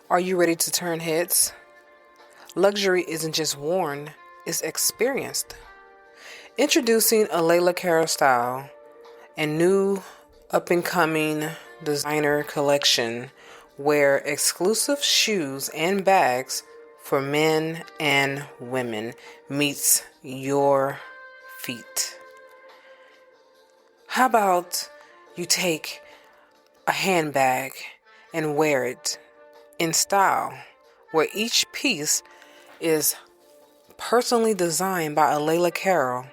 Are you ready to turn heads? Luxury isn't just worn, it's experienced. Introducing Alaila Carroll style and new up-and-coming designer collection where exclusive shoes and bags for men and women meets your feet. How about you take a handbag and wear it in style, where each piece is personally designed by Alaila Carroll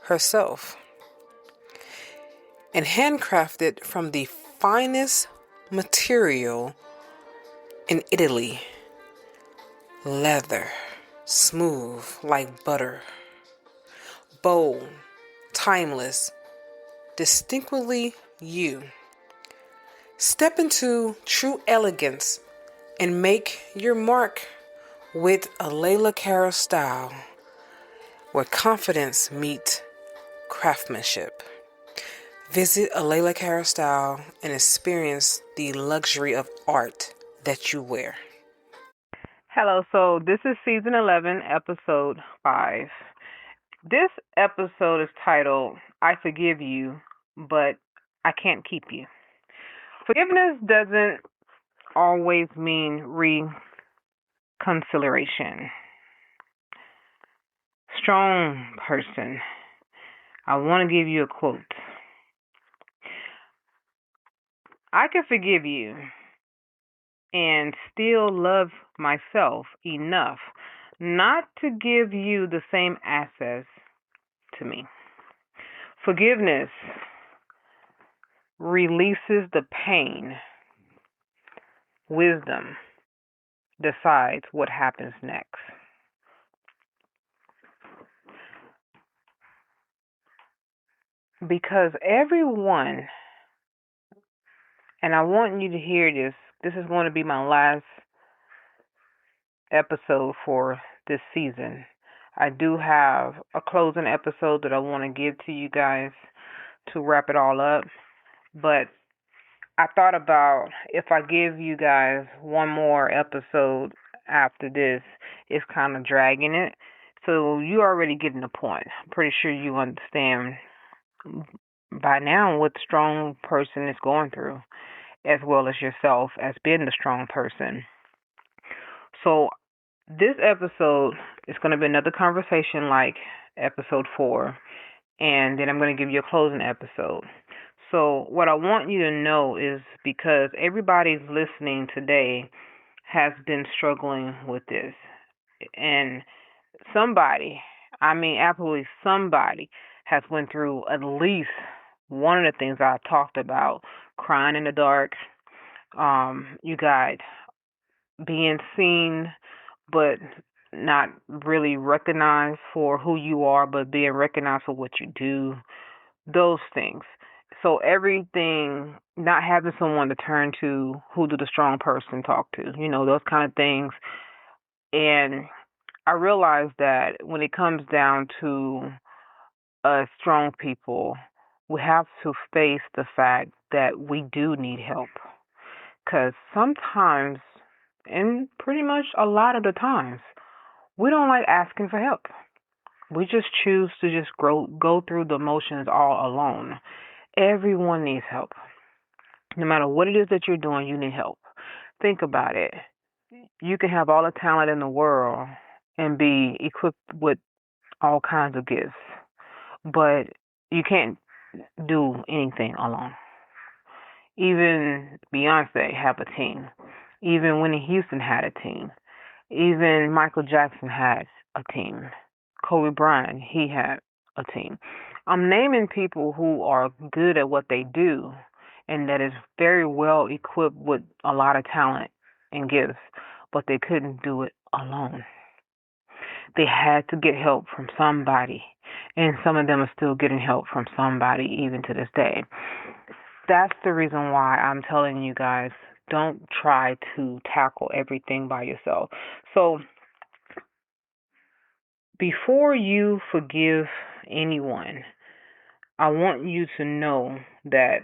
herself and handcrafted from the finest material in Italy. Leather, smooth like butter, bold, timeless, distinctly you. Step into true elegance and make your mark with Alaila Carroll style, where confidence meets craftsmanship. Visit Alaila Carroll style and experience the luxury of art that you wear. Hello, so this is season 11, episode 5. This episode is titled, I Forgive You, but I Can't Keep You. Forgiveness doesn't always mean reconciliation. Strong person, I want to give you a quote. I can forgive you and still love myself enough not to give you the same access to me. Forgiveness releases the pain. Wisdom decides what happens next. Because everyone, and I want you to hear this is going to be my last episode for this season. I do have a closing episode that I want to give to you guys to wrap it all up. But I thought about if I give you guys one more episode after this, it's kind of dragging it. So you already getting the point. I'm pretty sure you understand by now what the strong person is going through, as well as yourself as being the strong person. So this episode is going to be another conversation like episode 4, and then I'm going to give you a closing episode. So what I want you to know is because everybody's listening today has been struggling with this, and absolutely somebody has went through at least one of the things I talked about: crying in the dark. You got being seen, but not really recognized for who you are, but being recognized for what you do. Those things. So everything, not having someone to turn to, who do the strong person talk to, those kind of things. And I realized that when it comes down to strong people, we have to face the fact that we do need help. Because sometimes, and pretty much a lot of the times, we don't like asking for help. We just choose to just go through the motions all alone. Everyone needs help. No matter what it is that you're doing, you need help. Think about it. You can have all the talent in the world and be equipped with all kinds of gifts, but you can't do anything alone. Even Beyonce have a team. Even Whitney Houston had a team. Even Michael Jackson had a team. Kobe Bryant, he had a team. I'm naming people who are good at what they do and that is very well equipped with a lot of talent and gifts, but they couldn't do it alone. They had to get help from somebody, and some of them are still getting help from somebody even to this day. That's the reason why I'm telling you guys, don't try to tackle everything by yourself. So before you forgive anyone, I want you to know that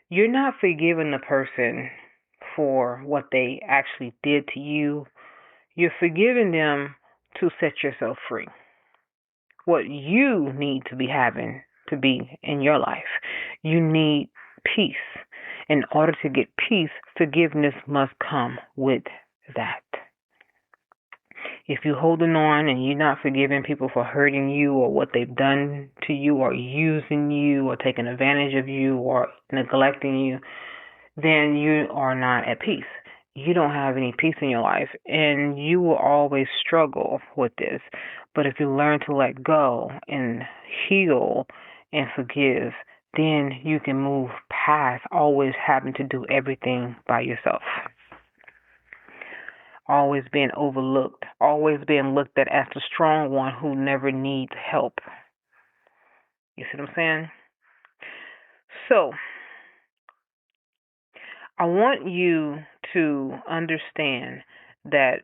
you're not forgiving the person for what they actually did to you. You're forgiving them to set yourself free. What you need to be having to be in your life, you need peace. In order to get peace, forgiveness must come with that. If you're holding on and you're not forgiving people for hurting you or what they've done to you or using you or taking advantage of you or neglecting you, then you are not at peace. You don't have any peace in your life, and you will always struggle with this. But if you learn to let go and heal and forgive, then you can move past always having to do everything by yourself. Always being overlooked, always being looked at as the strong one who never needs help. You see what I'm saying? So, I want you to understand that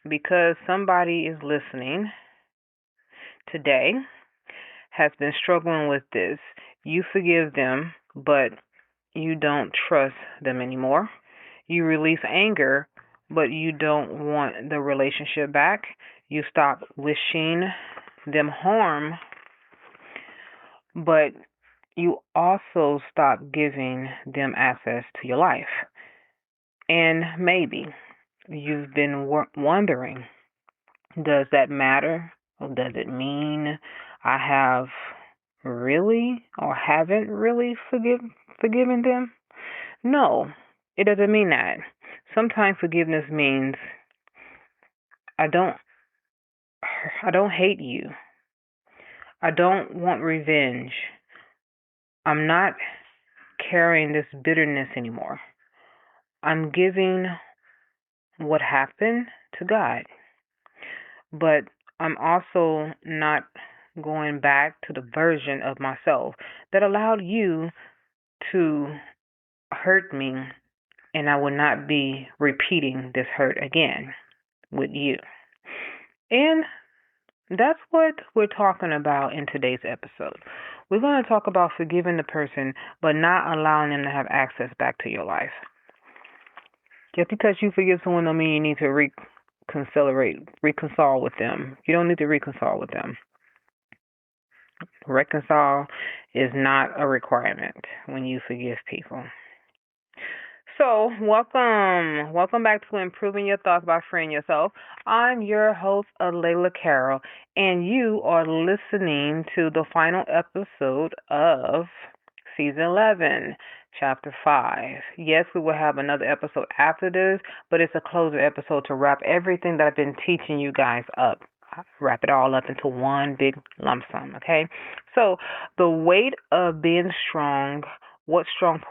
because somebody is listening today has been struggling with this, you forgive them, but you don't trust them anymore. You release anger, but you don't want the relationship back. You stop wishing them harm, but you also stop giving them access to your life. And maybe you've been wondering, does that matter? Or does it mean I have really or haven't really forgiven them? No, it doesn't mean that. Sometimes forgiveness means I don't I don't hate you. I don't want revenge. I'm not carrying this bitterness anymore. I'm giving what happened to God. But I'm also not going back to the version of myself that allowed you to hurt me, and I will not be repeating this hurt again with you. And that's what we're talking about in today's episode. We're going to talk about forgiving the person, but not allowing them to have access back to your life. Just because you forgive someone don't mean you need to reconcile with them. You don't need to reconcile with them. Reconcile is not a requirement when you forgive people. So, welcome back to Improving Your Thoughts by Freeing Yourself. I'm your host, Alaila Carroll, and you are listening to the final episode of Season 11, Chapter 5. Yes, we will have another episode after this, but it's a closer episode to wrap everything that I've been teaching you guys up. Wrap it all up into one big lump sum, okay? So, the weight of being strong, what strong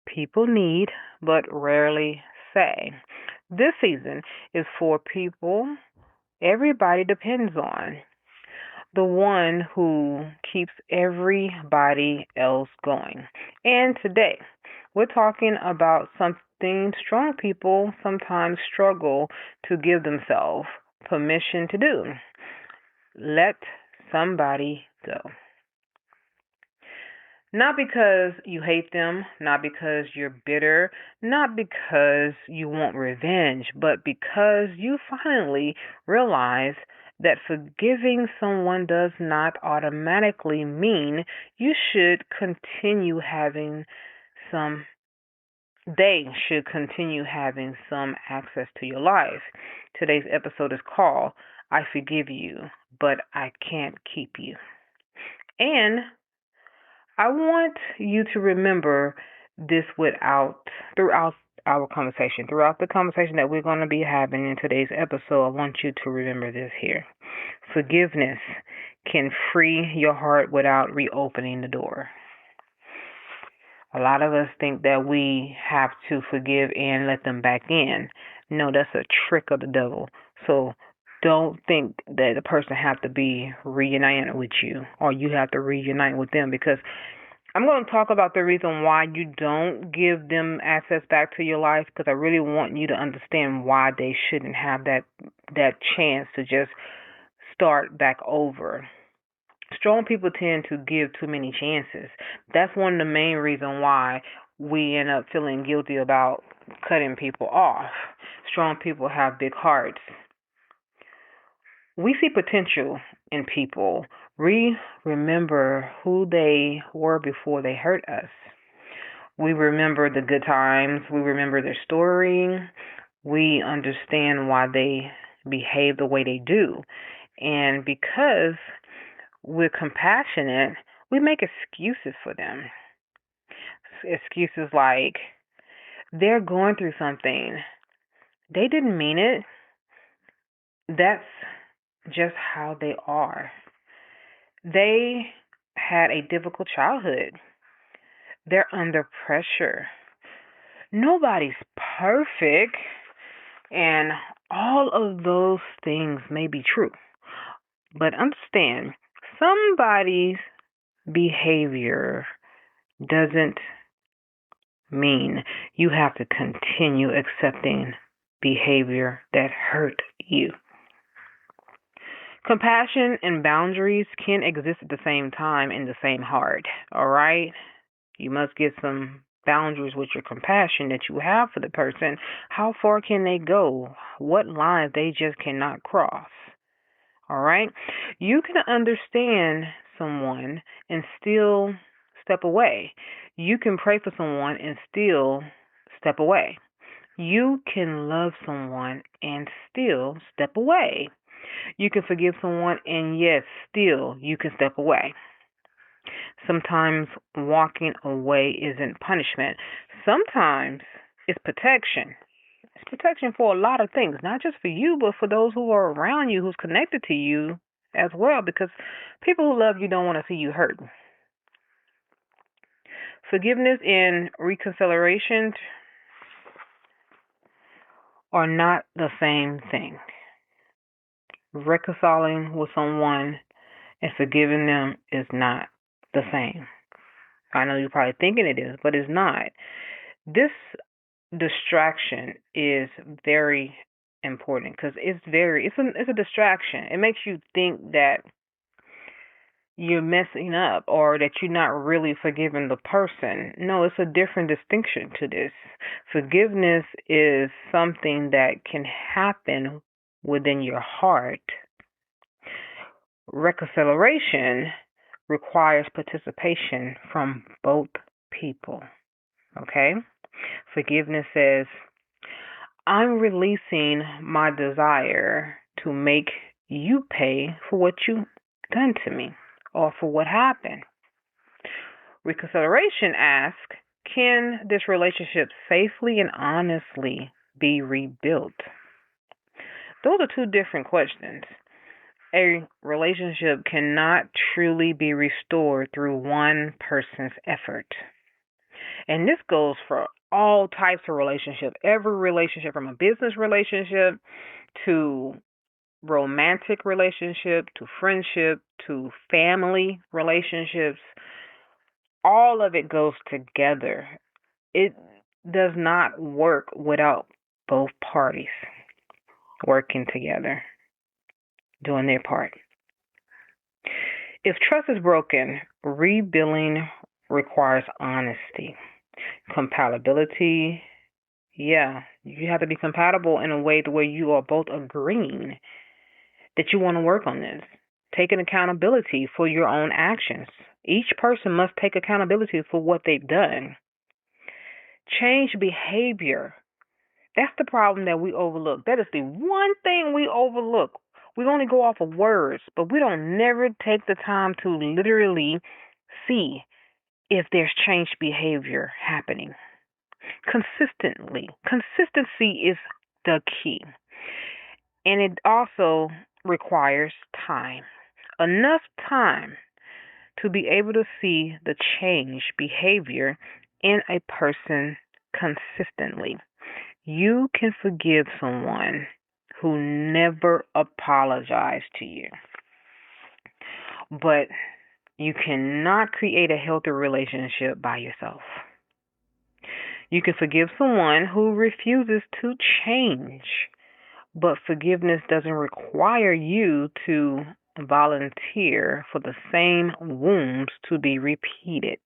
people need but rarely say. This season is for people everybody depends on, the one who keeps everybody else going. And today, we're talking about something strong people sometimes struggle to give themselves permission to do. Let somebody go. Not because you hate them, not because you're bitter, not because you want revenge, but because you finally realize that forgiving someone does not automatically mean you should continue having some, they should continue having some access to your life. Today's episode is called I Forgive You, but I Can't Keep You. And I want you to remember this throughout our conversation. Throughout the conversation that we're going to be having in today's episode, I want you to remember this here. Forgiveness can free your heart without reopening the door. A lot of us think that we have to forgive and let them back in. No, that's a trick of the devil. So don't think that the person have to be reunited with you or you have to reunite with them, because I'm going to talk about the reason why you don't give them access back to your life, because I really want you to understand why they shouldn't have that chance to just start back over. Strong people tend to give too many chances. That's one of the main reasons why we end up feeling guilty about cutting people off. Strong people have big hearts. We see potential in people. We remember who they were before they hurt us. We remember the good times. We remember their story. We understand why they behave the way they do. And because we're compassionate, we make excuses for them. Excuses like, they're going through something. They didn't mean it. That's just how they are. They had a difficult childhood. They're under pressure. Nobody's perfect. And all of those things may be true. But understand, somebody's behavior doesn't mean you have to continue accepting behavior that hurt you. Compassion and boundaries can exist at the same time in the same heart, all right? You must get some boundaries with your compassion that you have for the person. How far can they go? What lines they just cannot cross? All right? You can understand someone and still step away. You can pray for someone and still step away. You can love someone and still step away. You can forgive someone and yes, still you can step away. Sometimes walking away isn't punishment. Sometimes it's protection. It's protection for a lot of things, not just for you, but for those who are around you, who's connected to you as well, because people who love you don't want to see you hurt. Forgiveness and reconciliation are not the same thing. Reconciling with someone and forgiving them is not the same. I know you're probably thinking it is, but it's not. This distraction is very important because it's a distraction. It makes you think that you're messing up or that you're not really forgiving the person. No, it's a different distinction to this. Forgiveness is something that can happen within your heart. Reconciliation requires participation from both people. Okay? Forgiveness says, I'm releasing my desire to make you pay for what you've done to me or for what happened. Reconciliation asks, can this relationship safely and honestly be rebuilt? Those are two different questions. A relationship cannot truly be restored through one person's effort. And this goes for all types of relationships, every relationship, from a business relationship to romantic relationship to friendship to family relationships. All of it goes together. It does not work without both parties working together, doing their part. If trust is broken, rebuilding requires honesty, compatibility. Yeah, you have to be compatible in a way where you are both agreeing that you want to work on this. Taking accountability for your own actions. Each person must take accountability for what they've done. Change behavior. That's the problem that we overlook. That is the one thing we overlook. We only go off of words, but we don't never take the time to literally see if there's changed behavior happening. Consistently. Consistency is the key. And it also requires time. Enough time to be able to see the change behavior in a person consistently. You can forgive someone who never apologized to you, but you cannot create a healthy relationship by yourself. You can forgive someone who refuses to change, but forgiveness doesn't require you to volunteer for the same wounds to be repeated.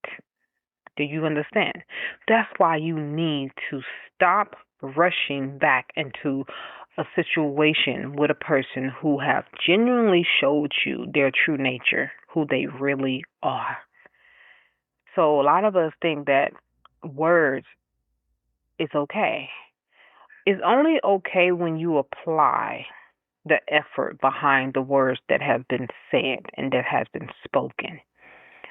Do you understand? That's why you need to stop rushing back into a situation with a person who have genuinely showed you their true nature, who they really are. So a lot of us think that words is okay. It's only okay when you apply the effort behind the words that have been said and that has been spoken.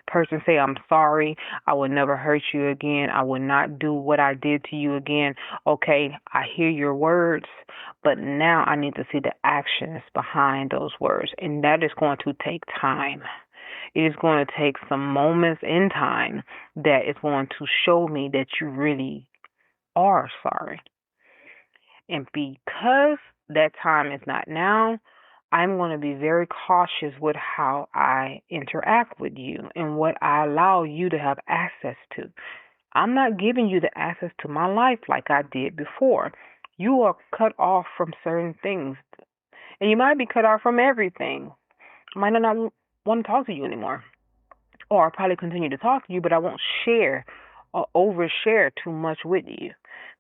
Person say, I'm sorry, I will never hurt you again, I will not do what I did to you again. Okay, I hear your words, but now I need to see the actions behind those words, and that is going to take time. It is going to take some moments in time that is going to show me that you really are sorry. And because that time is not now, I'm going to be very cautious with how I interact with you and what I allow you to have access to. I'm not giving you the access to my life like I did before. You are cut off from certain things, and you might be cut off from everything. I might not want to talk to you anymore, or I'll probably continue to talk to you, but I won't share or overshare too much with you.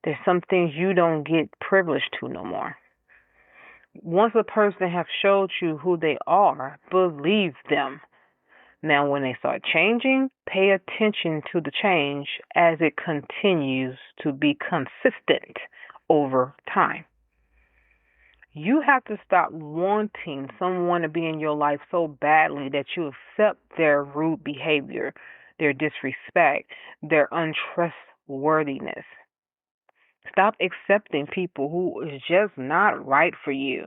There's some things you don't get privileged to no more. Once a person have showed you who they are, believe them. Now, when they start changing, pay attention to the change as it continues to be consistent over time. You have to stop wanting someone to be in your life so badly that you accept their rude behavior, their disrespect, their untrustworthiness. Stop accepting people who is just not right for you.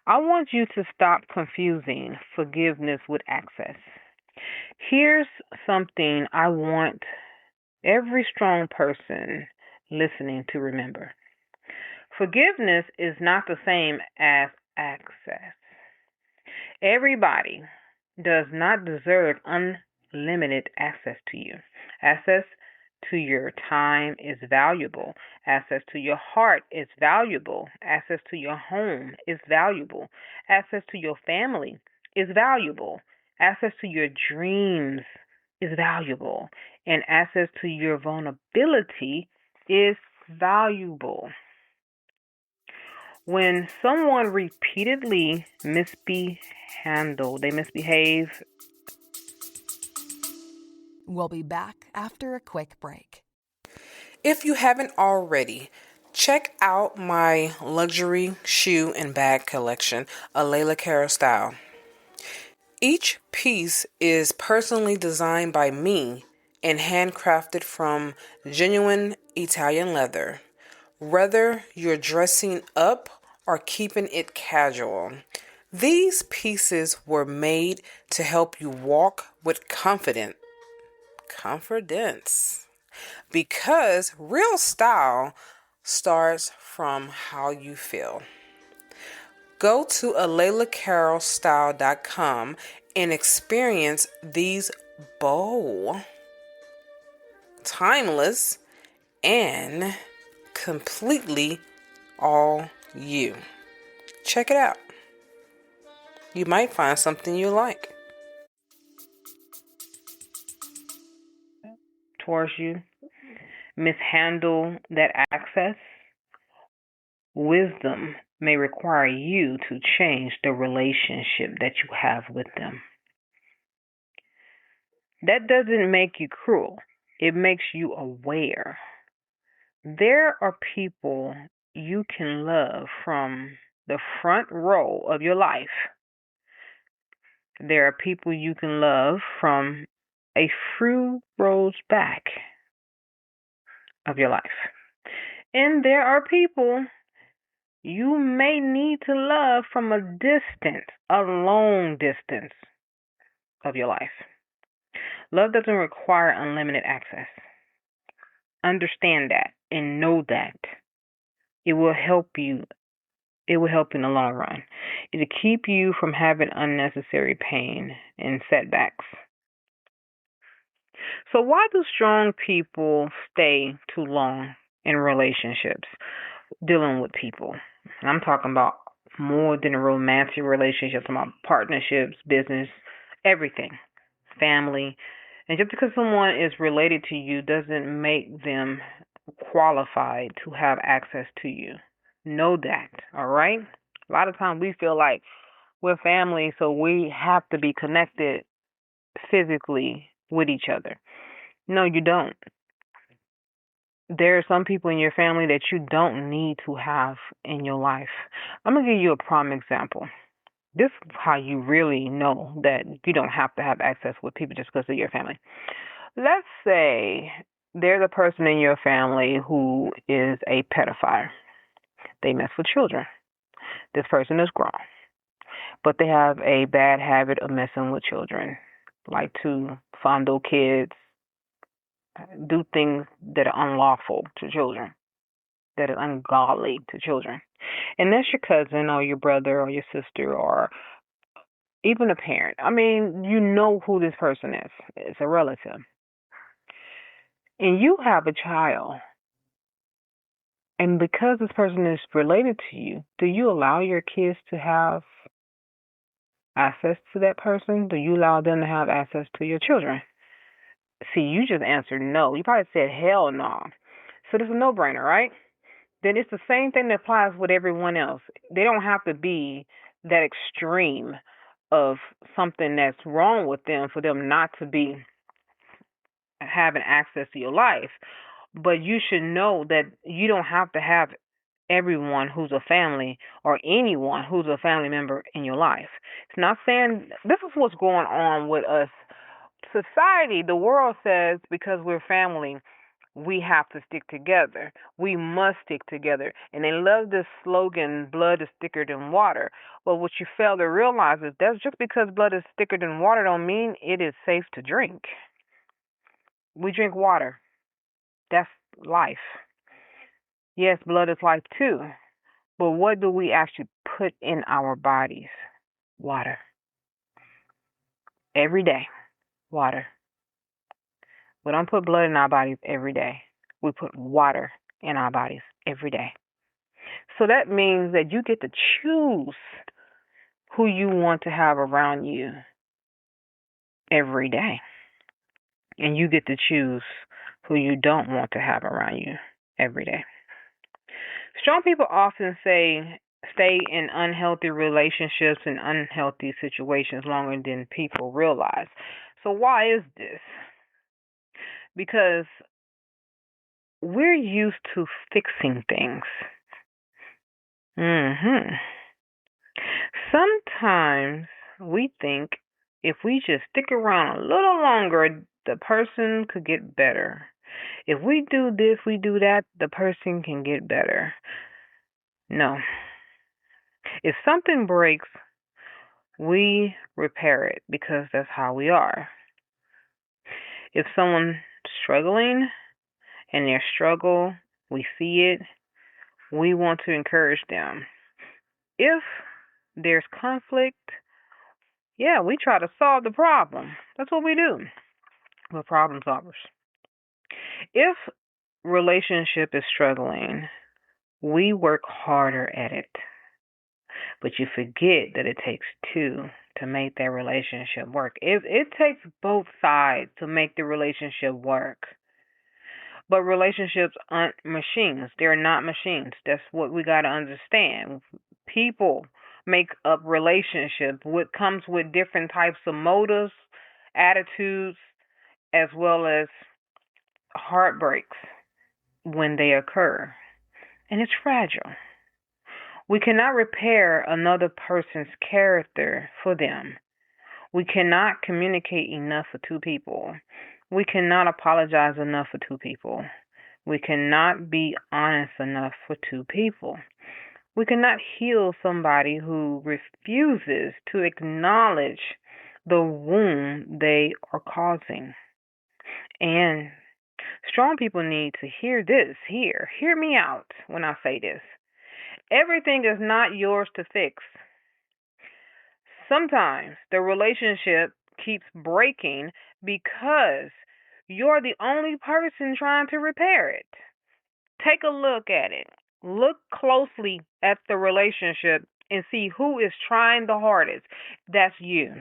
I want you to stop confusing forgiveness with access. Here's something I want every strong person listening to remember. Forgiveness is not the same as access. Everybody does not deserve unlimited access to you. Access to your time is valuable. Access to your heart is valuable. Access to your home is valuable. Access to your family is valuable. Access to your dreams is valuable. And access to your vulnerability is valuable. When someone repeatedly they misbehave. We'll be back after a quick break. If you haven't already, check out my luxury shoe and bag collection, Alaila Carroll style. Each piece is personally designed by me and handcrafted from genuine Italian leather. Whether you're dressing up or keeping it casual, these pieces were made to help you walk with confidence. Because real style starts from how you feel. Go to AlailaCarrollStyle.com and experience these bold, timeless, and completely all you. Check it out. You might find something you like. Towards you, mishandle that access. Wisdom may require you to change the relationship that you have with them. That doesn't make you cruel, it makes you aware. There are people you can love from the front row of your life. There are people you can love from a few rows back of your life. And there are people you may need to love from a distance, a long distance of your life. Love doesn't require unlimited access. Understand that and know that. It will help you. It will help in the long run. It'll keep you from having unnecessary pain and setbacks. So why do strong people stay too long in relationships, dealing with people? And I'm talking about more than a romantic relationship, I'm talking about partnerships, business, everything, family. And just because someone is related to you doesn't make them qualified to have access to you. Know that, all right? A lot of times we feel like we're family, so we have to be connected physically with each other. No, you don't. There are some people in your family that you don't need to have in your life. I'm going to give you a prime example. This is how you really know that you don't have to have access with people just because of your family. Let's say there's a person in your family who is a pedophile. They mess with children. This person is grown, but they have a bad habit of messing with children, like to fondle kids, do things that are unlawful to children, that are ungodly to children. And that's your cousin or your brother or your sister or even a parent. I mean, you know who this person is. It's a relative. And you have a child. And because this person is related to you, do you allow your kids to have access to that person? Do you allow them to have access to your children? See, you just answered no. You probably said hell no. So this is a no brainer, right? Then it's the same thing that applies with everyone else. They don't have to be that extreme of something that's wrong with them for them not to be having access to your life. But you should know that you don't have to have everyone who's a family or anyone who's a family member in your life. It's not saying this is what's going on with us. Society, the world says because we're family, we have to stick together. We must stick together. And they love this slogan, blood is thicker than water. But what you fail to realize is that just because blood is thicker than water don't mean it is safe to drink. We drink water. That's life. Yes, blood is life too. But what do we actually put in our bodies? Water. Every day. Water. We don't put blood in our bodies every day. We put water in our bodies every day. So that means that you get to choose who you want to have around you every day. And you get to choose who you don't want to have around you every day. Strong people often say stay in unhealthy relationships and unhealthy situations longer than people realize. So why is this? Because we're used to fixing things. Mhm. Sometimes we think if we just stick around a little longer, the person could get better. If we do this, we do that, the person can get better. No. If something breaks, we repair it because that's how we are. If someone's struggling and their struggle, we see it, we want to encourage them. If there's conflict, yeah, we try to solve the problem. That's what we do. We're problem solvers. If relationship is struggling, we work harder at it. But you forget that it takes two to make that relationship work. It takes both sides to make the relationship work. But relationships aren't machines. They're not machines. That's what we got to understand. People make up relationship. What comes with different types of motives, attitudes, as well as heartbreaks when they occur. And it's fragile. We cannot repair another person's character for them. We cannot communicate enough for two people. We cannot apologize enough for two people. We cannot be honest enough for two people. We cannot heal somebody who refuses to acknowledge the wound they are causing. And strong people need to hear this. Hear me out when I say this. Everything is not yours to fix. Sometimes the relationship keeps breaking because you're the only person trying to repair it. Take a look at it. Look closely at the relationship and see who is trying the hardest. That's you.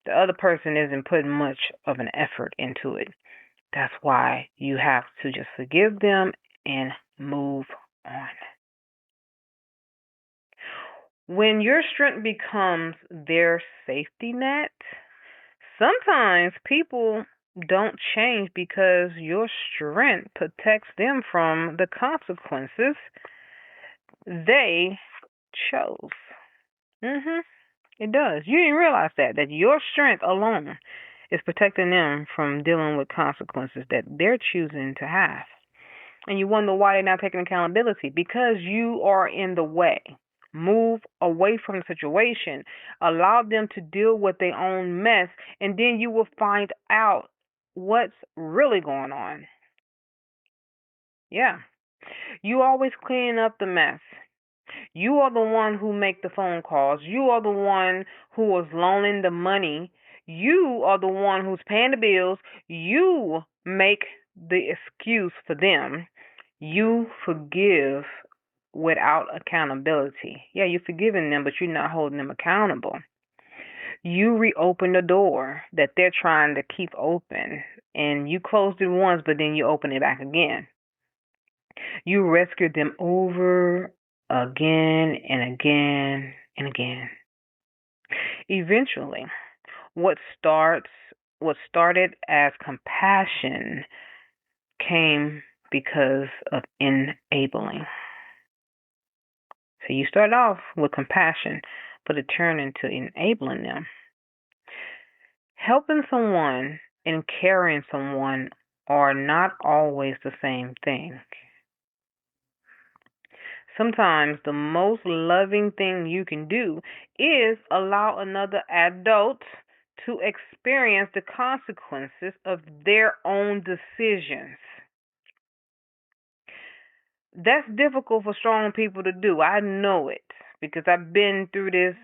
The other person isn't putting much of an effort into it. That's why you have to just forgive them and move on. When your strength becomes their safety net, sometimes people don't change because your strength protects them from the consequences they chose. It does. You didn't realize that your strength alone is protecting them from dealing with consequences that they're choosing to have. And you wonder why they're not taking accountability because you are in the way. Move away from the situation. Allow them to deal with their own mess, and then you will find out what's really going on. Yeah. You always clean up the mess. You are the one who make the phone calls. You are the one who is loaning the money. You are the one who's paying the bills. You make the excuse for them. You forgive without accountability. Yeah, you're forgiving them, but you're not holding them accountable. You reopen the door that they're trying to keep open, and you closed it once, but then you open it back again. You rescued them over again and again and again. Eventually, what starts what started as compassion came because of enabling. So you start off with compassion, but it turned into enabling them. Helping someone and caring someone are not always the same thing. Sometimes the most loving thing you can do is allow another adult to experience the consequences of their own decisions. That's difficult for strong people to do. I know it because I've been through this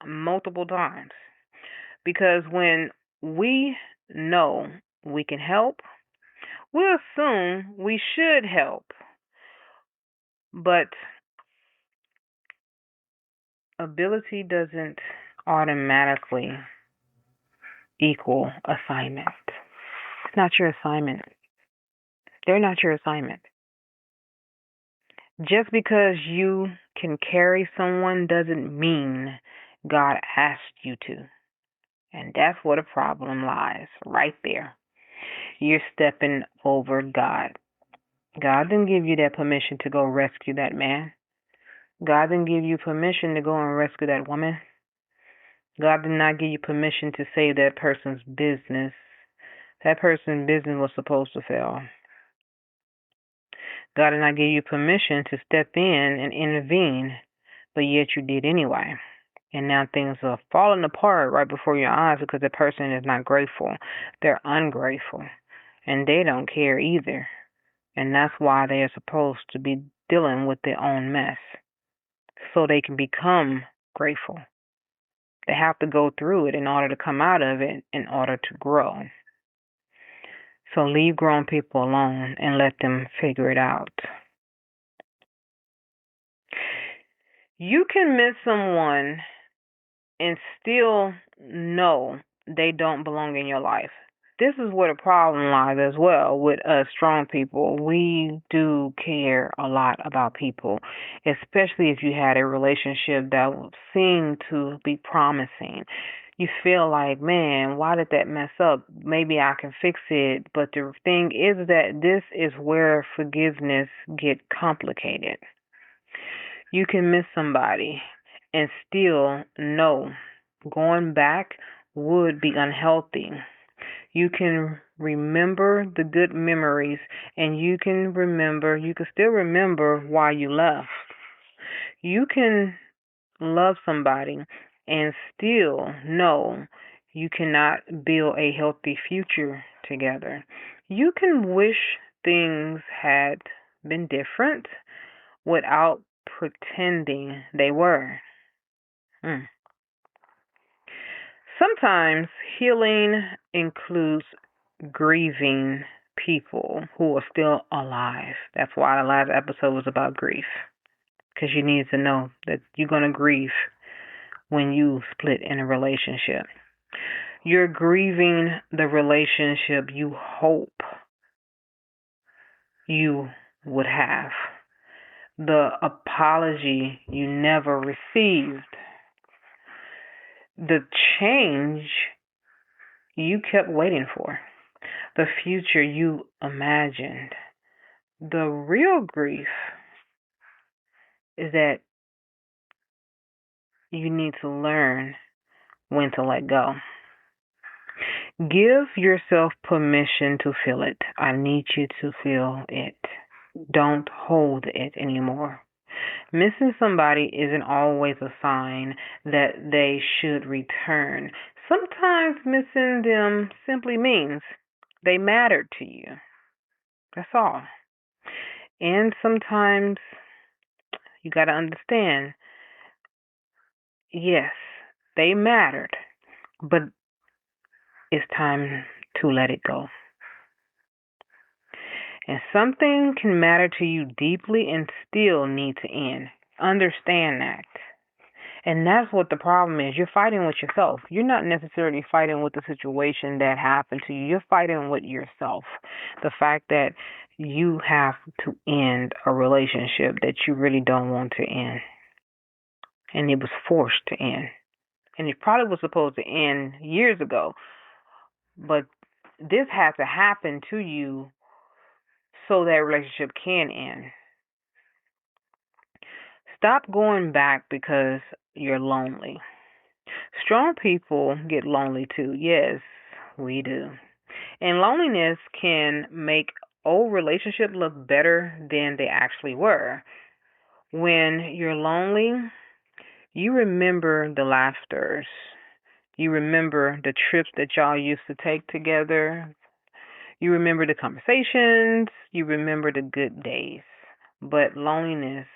multiple times. Because when we know we can help, we assume we should help. But ability doesn't automatically equal assignment. It's not your assignment. They're not your assignment. Just because you can carry someone doesn't mean God asked you to. And that's where the problem lies, right there. You're stepping over God. God didn't give you that permission to go rescue that man. God didn't give you permission to go and rescue that woman. God did not give you permission to save that person's business. That person's business was supposed to fail. God did not give you permission to step in and intervene, but yet you did anyway. And now things are falling apart right before your eyes because the person is not grateful. They're ungrateful. And they don't care either. And that's why they are supposed to be dealing with their own mess so they can become grateful. They have to go through it in order to come out of it, in order to grow. So leave grown people alone and let them figure it out. You can miss someone and still know they don't belong in your life. This is where the problem lies as well with us strong people. We do care a lot about people, especially if you had a relationship that seemed to be promising. You feel like, man, why did that mess up? Maybe I can fix it. But the thing is that this is where forgiveness get complicated. You can miss somebody and still know going back would be unhealthy. You can remember the good memories and you can still remember why you left. You can love somebody and still know you cannot build a healthy future together. You can wish things had been different without pretending they were. Sometimes healing includes grieving people who are still alive. That's why the last episode was about grief. Because you need to know that you're going to grieve when you split in a relationship. You're grieving the relationship you hope you would have, the apology you never received, the change you kept waiting for, the future you imagined. The real grief is that you need to learn when to let go. Give yourself permission to feel it. I need you to feel it. Don't hold it anymore. Missing somebody isn't always a sign that they should return. Sometimes missing them simply means they mattered to you. That's all. And sometimes you got to understand, yes, they mattered, but it's time to let it go. And something can matter to you deeply and still need to end. Understand that. And that's what the problem is. You're fighting with yourself. You're not necessarily fighting with the situation that happened to you. You're fighting with yourself. The fact that you have to end a relationship that you really don't want to end. And it was forced to end. And it probably was supposed to end years ago. But this had to happen to you so that relationship can end. Stop going back because you're lonely. Strong people get lonely too. Yes, we do. And loneliness can make old relationships look better than they actually were. When you're lonely, you remember the laughters. You remember the trips that y'all used to take together. You remember the conversations. You remember the good days. But loneliness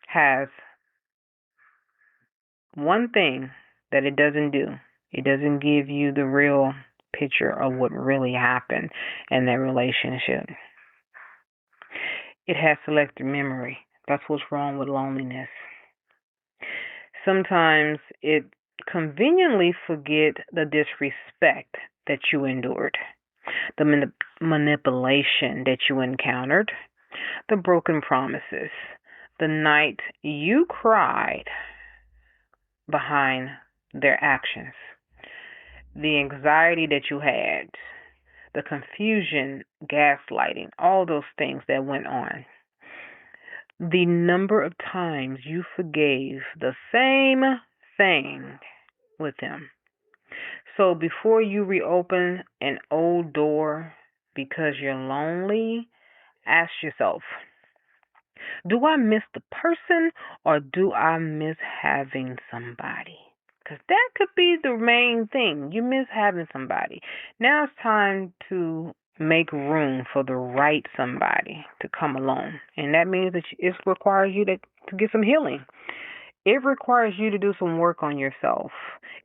has one thing that it doesn't do. It doesn't give you the real picture of what really happened in that relationship. It has selective memory. That's what's wrong with loneliness. Sometimes it conveniently forget the disrespect that you endured, the manipulation that you encountered, the broken promises, the night you cried behind their actions, the anxiety that you had, the confusion, gaslighting, all those things that went on. The number of times you forgave the same thing with them. So before you reopen an old door because you're lonely, ask yourself, do I miss the person or do I miss having somebody? Because that could be the main thing. You miss having somebody. Now it's time to make room for the right somebody to come along. And that means that it requires you to get some healing. It requires you to do some work on yourself.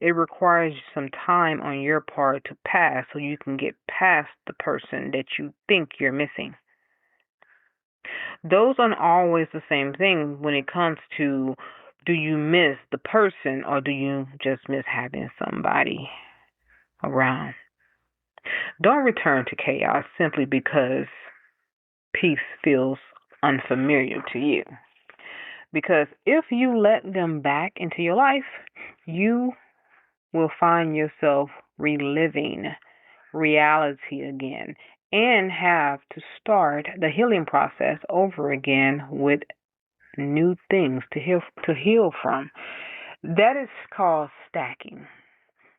It requires some time on your part to pass so you can get past the person that you think you're missing. Those aren't always the same thing when it comes to do you miss the person or do you just miss having somebody around. Don't return to chaos simply because peace feels unfamiliar to you. Because if you let them back into your life, you will find yourself reliving reality again and have to start the healing process over again with new things to heal from. That is called stacking.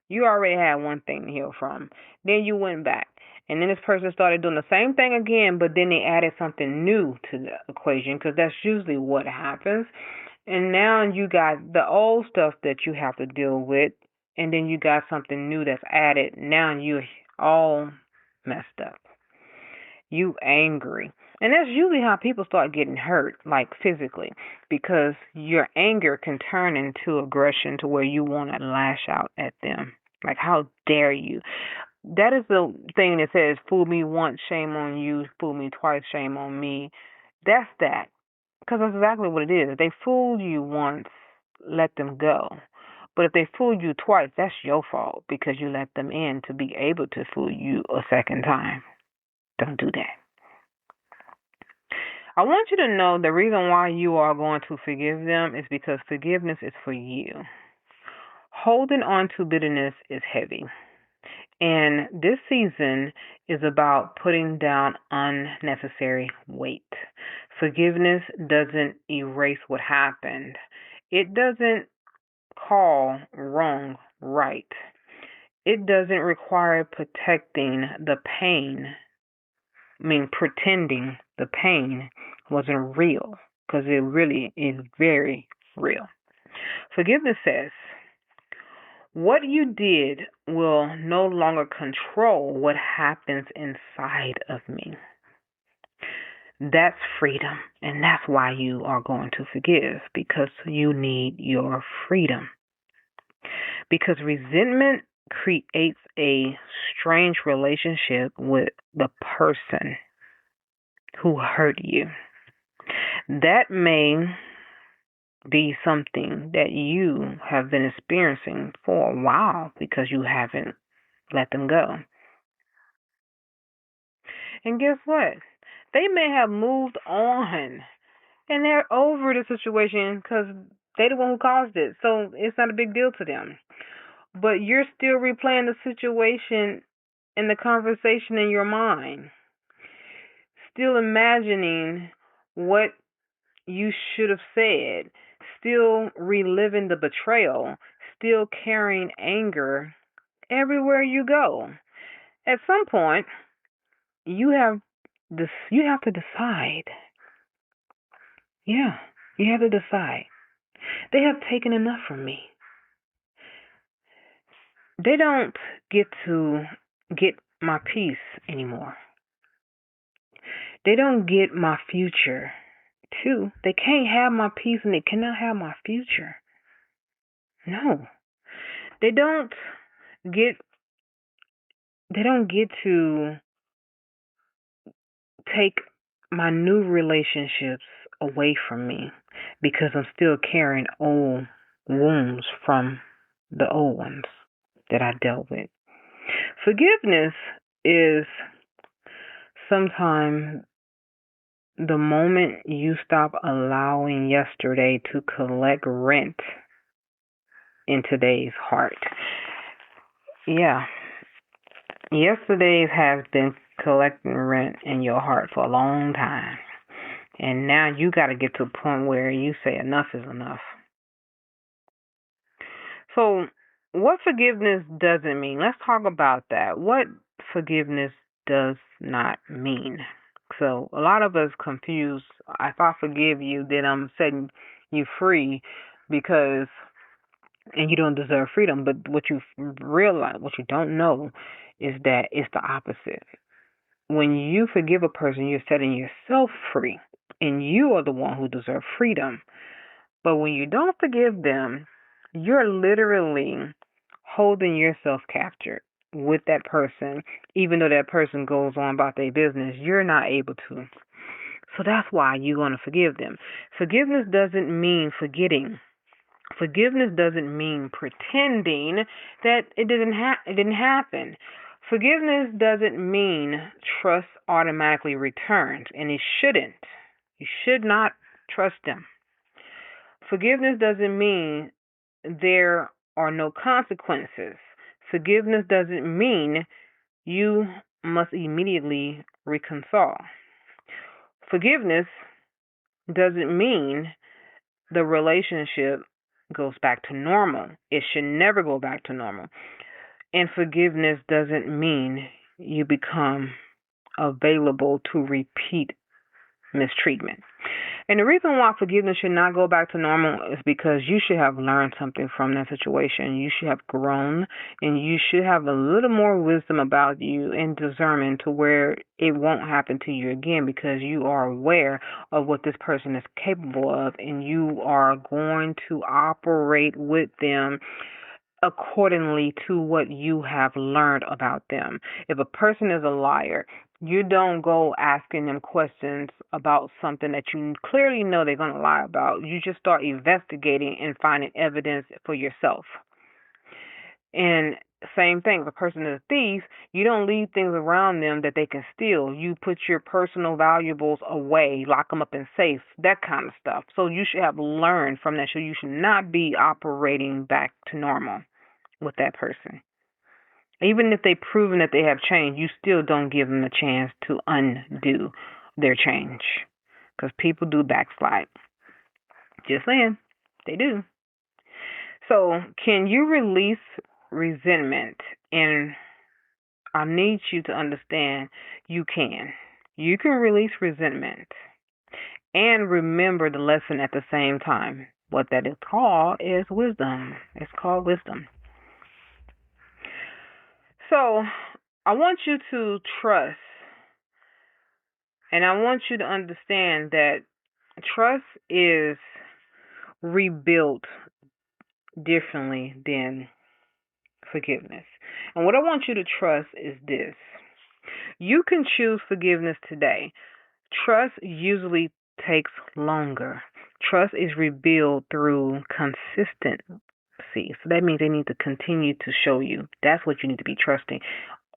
You already had one thing to heal from. Then you went back. And then this person started doing the same thing again, but then they added something new to the equation because that's usually what happens. And now you got the old stuff that you have to deal with, and then you got something new that's added. Now you're all messed up. You angry. And that's usually how people start getting hurt, like physically, because your anger can turn into aggression to where you want to lash out at them. Like, how dare you? That is the thing that says, fool me once, shame on you, fool me twice, shame on me. That's that. Because that's exactly what it is. They fooled you once, let them go. But if they fooled you twice, that's your fault because you let them in to be able to fool you a second time. Don't do that. I want you to know the reason why you are going to forgive them is because forgiveness is for you. Holding on to bitterness is heavy. And this season is about putting down unnecessary weight. Forgiveness doesn't erase what happened, it doesn't call wrong right. It doesn't require protecting the pain, pretending the pain wasn't real, because it really is very real. Forgiveness says, what you did will no longer control what happens inside of me. That's freedom. And that's why you are going to forgive, because you need your freedom. Because resentment creates a strange relationship with the person who hurt you. That may be something that you have been experiencing for a while because you haven't let them go. And guess what? They may have moved on and they're over the situation because they're the one who caused it. So it's not a big deal to them. But you're still replaying the situation and the conversation in your mind, still imagining what you should have said, still reliving the betrayal, still carrying anger everywhere you go. At some point, you have you have to decide. Yeah, you have to decide. They have taken enough from me. They don't get to get my peace anymore. They don't get my future too. They can't have my peace and they cannot have my future. No. They don't get they don't get to take my new relationships away from me because I'm still carrying old wounds from the old ones that I dealt with. Forgiveness is sometimes the moment you stop allowing yesterday to collect rent in today's heart. Yeah, yesterday's has been collecting rent in your heart for a long time. And now you got to get to a point where you say enough is enough. So, what forgiveness doesn't mean? Let's talk about that. What forgiveness does not mean? So, a lot of us confuse if I forgive you, then I'm setting you free because and you don't deserve freedom. But what you realize, what you don't know, is that it's the opposite. When you forgive a person, you're setting yourself free, and you are the one who deserves freedom. But when you don't forgive them, you're literally holding yourself captured with that person, even though that person goes on about their business. You're not able to. So that's why you're going to forgive them. Forgiveness doesn't mean forgetting. Forgiveness doesn't mean pretending that it didn't happen. Forgiveness doesn't mean trust automatically returns, and it shouldn't. You should not trust them. Forgiveness doesn't mean there are no consequences. Forgiveness doesn't mean you must immediately reconcile. Forgiveness doesn't mean the relationship goes back to normal. It should never go back to normal. And forgiveness doesn't mean you become available to repeat mistreatment. And the reason why forgiveness should not go back to normal is because you should have learned something from that situation. You should have grown and you should have a little more wisdom about you and discernment to where it won't happen to you again because you are aware of what this person is capable of and you are going to operate with them accordingly to what you have learned about them. If a person is a liar, you don't go asking them questions about something that you clearly know they're going to lie about. You just start investigating and finding evidence for yourself. And same thing, if a person is a thief, you don't leave things around them that they can steal. You put your personal valuables away, lock them up in safes, that kind of stuff. So you should have learned from that. So you should not be operating back to normal with that person. Even if they've proven that they have changed, you still don't give them a chance to undo their change. Because people do backslide. Just saying, they do. So, can you release resentment? And I need you to understand you can. You can release resentment and remember the lesson at the same time. What that is called is wisdom. It's called wisdom. So, I want you to trust, and I want you to understand that trust is rebuilt differently than forgiveness. And what I want you to trust is this: you can choose forgiveness today. Trust usually takes longer. Trust is rebuilt through consistency. So that means they need to continue to show you. That's what you need to be trusting.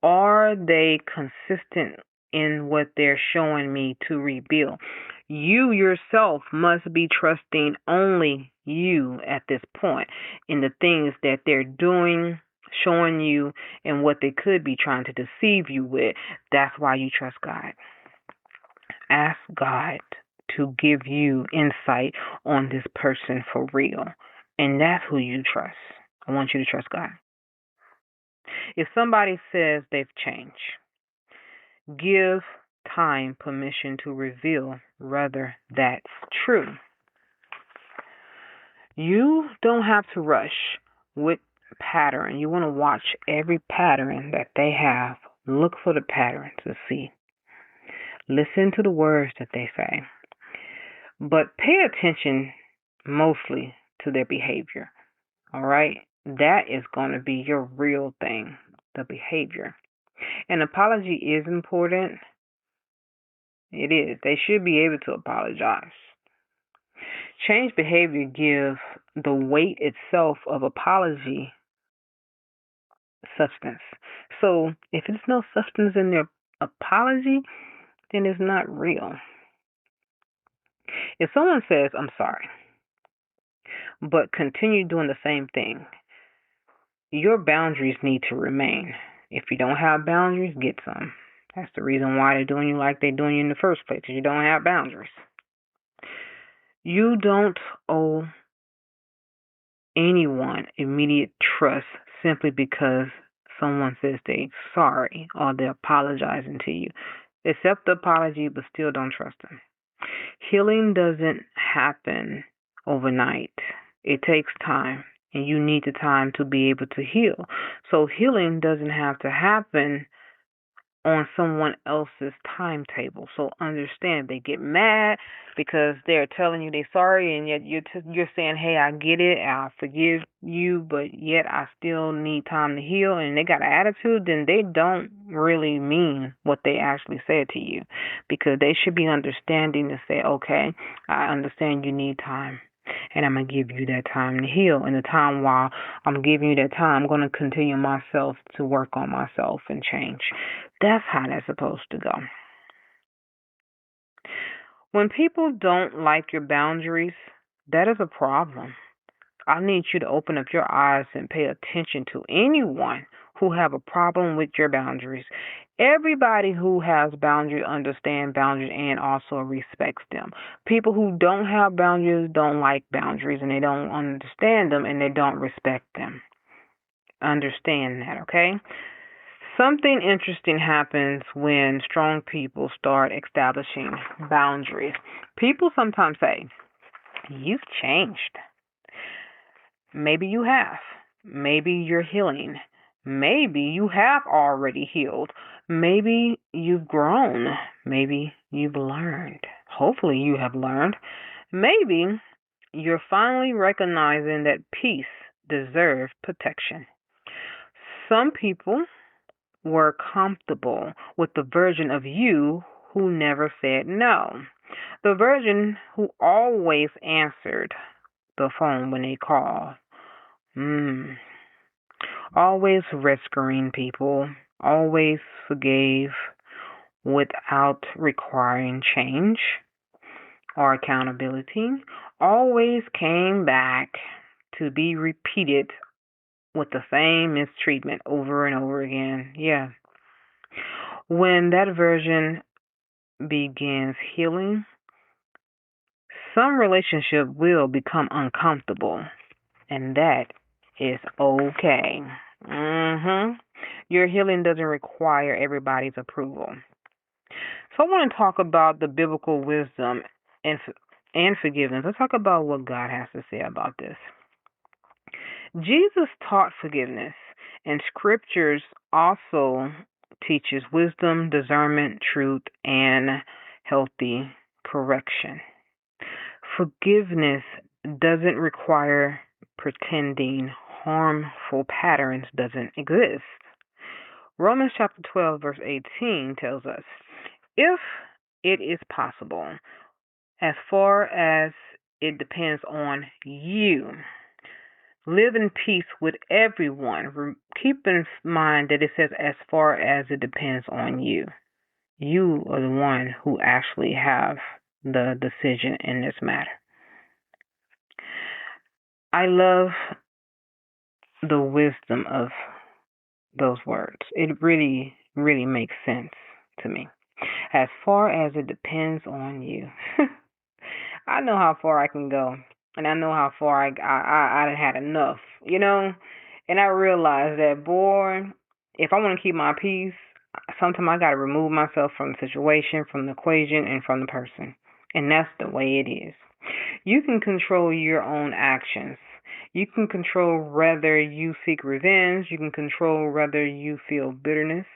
Are they consistent in what they're showing me to rebuild? You yourself must be trusting only you at this point in the things that they're doing, showing you, and what they could be trying to deceive you with. That's why you trust God. Ask God to give you insight on this person for real. And that's who you trust. I want you to trust God. If somebody says they've changed, give time permission to reveal whether that's true. You don't have to rush with pattern. You want to watch every pattern that they have. Look for the pattern to see. Listen to the words that they say. But pay attention mostly to their behavior. All right? That is going to be your real thing, the behavior. An apology is important. It is. They should be able to apologize. Change behavior gives the weight itself of apology substance. So if there's no substance in their apology, then it's not real. If someone says, I'm sorry, but continue doing the same thing, your boundaries need to remain. If you don't have boundaries, get some. That's the reason why they're doing you like they're doing you in the first place, because you don't have boundaries. You don't owe anyone immediate trust simply because someone says they're sorry or they're apologizing to you. Accept the apology, but still don't trust them. Healing doesn't happen overnight. It takes time, and you need the time to be able to heal. So healing doesn't have to happen on someone else's timetable. So understand, they get mad because they're telling you they're sorry, and yet you're saying, hey, I get it, I forgive you, but yet I still need time to heal, and they got an attitude, then they don't really mean what they actually said to you, because they should be understanding to say, okay, I understand you need time, and I'm going to give you that time to heal. And the time while I'm giving you that time, I'm going to continue myself to work on myself and change. That's how that's supposed to go. When people don't like your boundaries, that is a problem. I need you to open up your eyes and pay attention to anyone who have a problem with your boundaries. Everybody who has boundaries understands boundaries and also respects them. People who don't have boundaries don't like boundaries, and they don't understand them, and they don't respect them. Understand that, okay? Something interesting happens when strong people start establishing boundaries. People sometimes say, you've changed. Maybe you have. Maybe you're healing. Maybe you have already healed. Maybe you've grown. Maybe you've learned. Hopefully you have learned. Maybe you're finally recognizing that peace deserves protection. Some people were comfortable with the version of you who never said no. The version who always answered the phone when they called. always rescuing people, always forgave without requiring change or accountability, always came back to be repeated with the same mistreatment over and over again. Yeah. When that version begins healing, some relationship will become uncomfortable, and that is okay. Your healing doesn't require everybody's approval. So I want to talk about the biblical wisdom and forgiveness. Let's talk about what God has to say about this. Jesus taught forgiveness, and scriptures also teaches wisdom, discernment, truth, and healthy correction. Forgiveness doesn't require pretending harmful patterns doesn't exist. Romans chapter 12 verse 18 tells us, if it is possible, as far as it depends on you, live in peace with everyone. Keep in mind that it says as far as it depends on you. You are the one who actually have the decision in this matter. I love the wisdom of those words. It really, really makes sense to me. As far as it depends on you. I know how far I can go, and I know how far I had enough, And I realized that, boy, if I want to keep my peace, sometimes I got to remove myself from the situation, from the equation, and from the person. And that's the way it is. You can control your own actions. You can control whether you seek revenge. You can control whether you feel bitterness.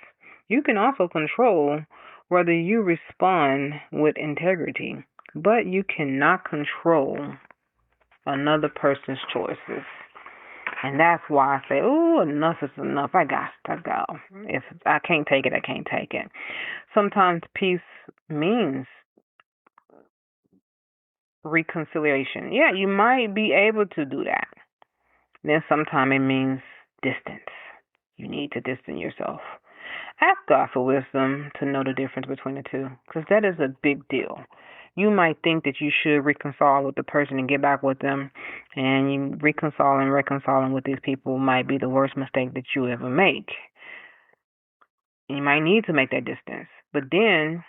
You can also control whether you respond with integrity. But you cannot control another person's choices. And that's why I say, oh, enough is enough. I got to go. If I can't take it, I can't take it. Sometimes peace means reconciliation. Yeah, you might be able to do that. Then sometimes it means distance. You need to distance yourself. Ask God for wisdom to know the difference between the two, because that is a big deal. You might think that you should reconcile with the person and get back with them, and you reconciling with these people might be the worst mistake that you ever make. You might need to make that distance, but then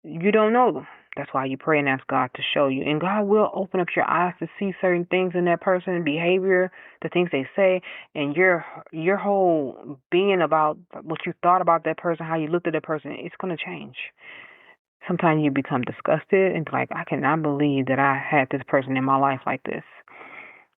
you don't know. That's why you pray and ask God to show you. And God will open up your eyes to see certain things in that person, behavior, the things they say, and your whole being about what you thought about that person, how you looked at that person, it's going to change. Sometimes you become disgusted and like, I cannot believe that I had this person in my life like this.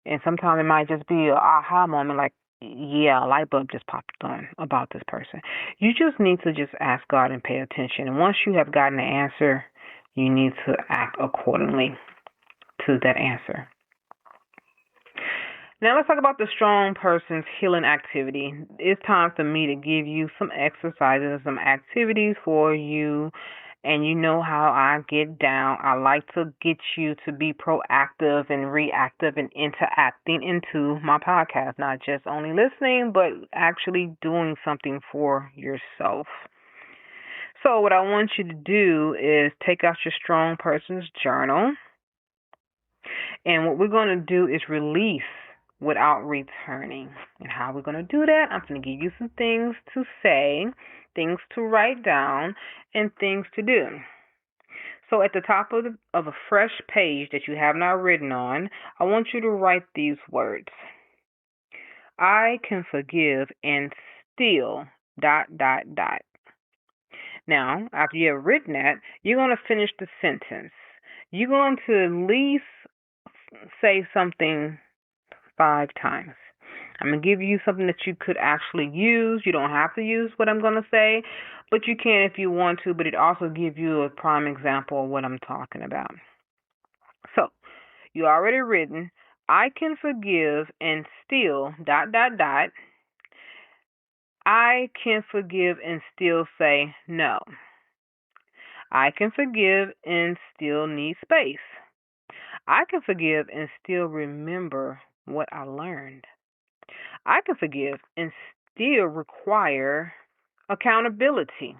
And sometimes it might just be an aha moment, like, yeah, a light bulb just popped on about this person. You just need to just ask God and pay attention. And once you have gotten the answer, you need to act accordingly to that answer. Now let's talk about the strong person's healing activity. It's time for me to give you some exercises, some activities for you. And you know how I get down. I like to get you to be proactive and reactive and interacting into my podcast, not just only listening, but actually doing something for yourself. So what I want you to do is take out your strong person's journal. And what we're going to do is release without returning. And how we're going to do that, I'm going to give you some things to say, things to write down, and things to do. So at the top of a fresh page that you have not written on, I want you to write these words. I can forgive and still ... Now, after you have written that, you're going to finish the sentence. You're going to at least say something 5 times. I'm going to give you something that you could actually use. You don't have to use what I'm going to say, but you can if you want to, but it also gives you a prime example of what I'm talking about. So, you already written, I can forgive and still ... I can forgive and still say no. I can forgive and still need space. I can forgive and still remember what I learned. I can forgive and still require accountability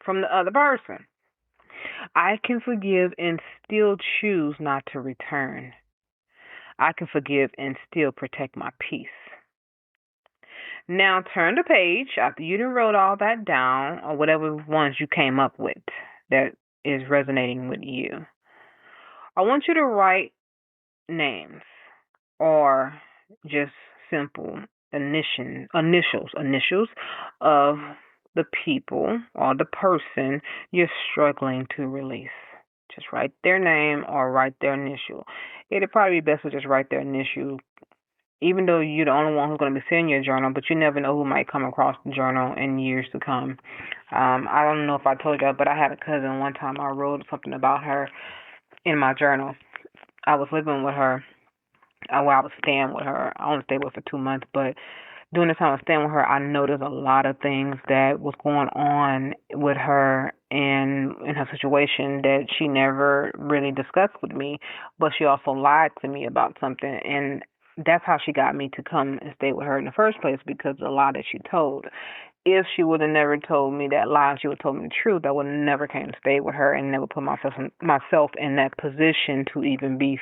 from the other person. I can forgive and still choose not to return. I can forgive and still protect my peace. Now turn the page after you done wrote all that down or whatever ones you came up with that is resonating with you. I want you to write names or just simple initials of the people or the person you're struggling to release. Just write their name or write their initial. It'd probably be best to just write their initial, even though you're the only one who's going to be seeing your journal, but you never know who might come across the journal in years to come. I don't know if I told you, but I had a cousin one time. I wrote something about her in my journal. I was living with her. Well, I was staying with her. I only stayed with her for 2 months, but during the time I was staying with her, I noticed a lot of things that was going on with her and in her situation that she never really discussed with me, but she also lied to me about something, and that's how she got me to come and stay with her in the first place because of the lie that she told. If she would have never told me that lie, she would have told me the truth, I would have never came to stay with her and never put myself in that position to even be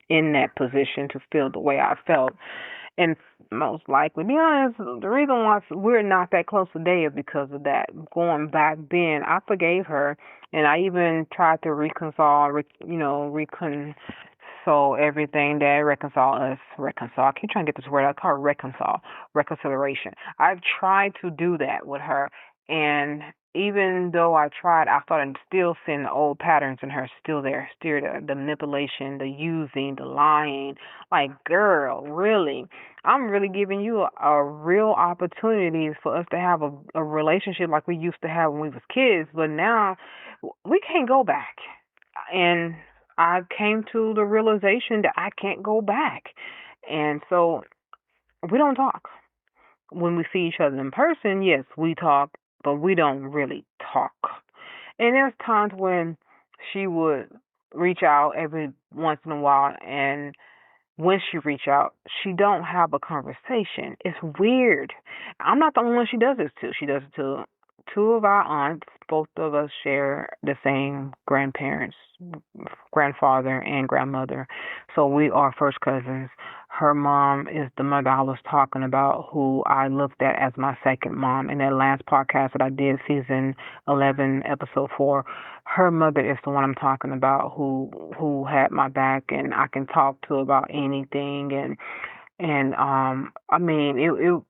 in that position to feel the way I felt. And most likely, be honest, the reason why we're not that close today is because of that. Going back then, I forgave her, and I even tried to reconcile everything that reconcile us. Reconcile. I keep trying to get this word. I call it reconcile, reconciliation. I've tried to do that with her, and even though I tried, I started still seeing the old patterns in her still there. Still the manipulation, the using, the lying. Like, girl, really? I'm really giving you a real opportunity for us to have a relationship like we used to have when we was kids, but now we can't go back. And I came to the realization that I can't go back. And so we don't talk. When we see each other in person, yes, we talk, but we don't really talk. And there's times when she would reach out every once in a while, and when she reach out, she don't have a conversation. It's weird. I'm not the only one she does this to. She does it to two of our aunts. Both of us share the same grandparents, grandfather and grandmother. So we are first cousins. Her mom is the mother I was talking about, who I looked at as my second mom. In that last podcast that I did, season 11, episode 4, her mother is the one I'm talking about, who had my back and I can talk to about anything. And I mean, it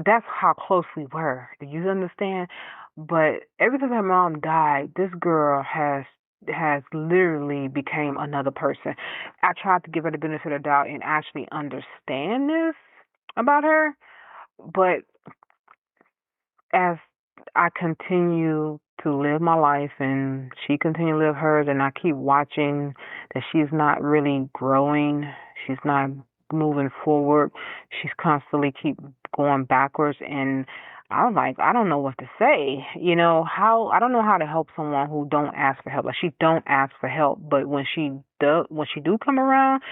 that's how close we were. Do you understand? But ever since her mom died, this girl has literally became another person. I tried to give her the benefit of the doubt and actually understand this about her, but as I continue to live my life and she continue to live hers, and I keep watching that she's not really growing, she's not moving forward, she's constantly keep going backwards, and I was like, I don't know what to say. How I don't know how to help someone who don't ask for help. Like, she don't ask for help, but when she do come around,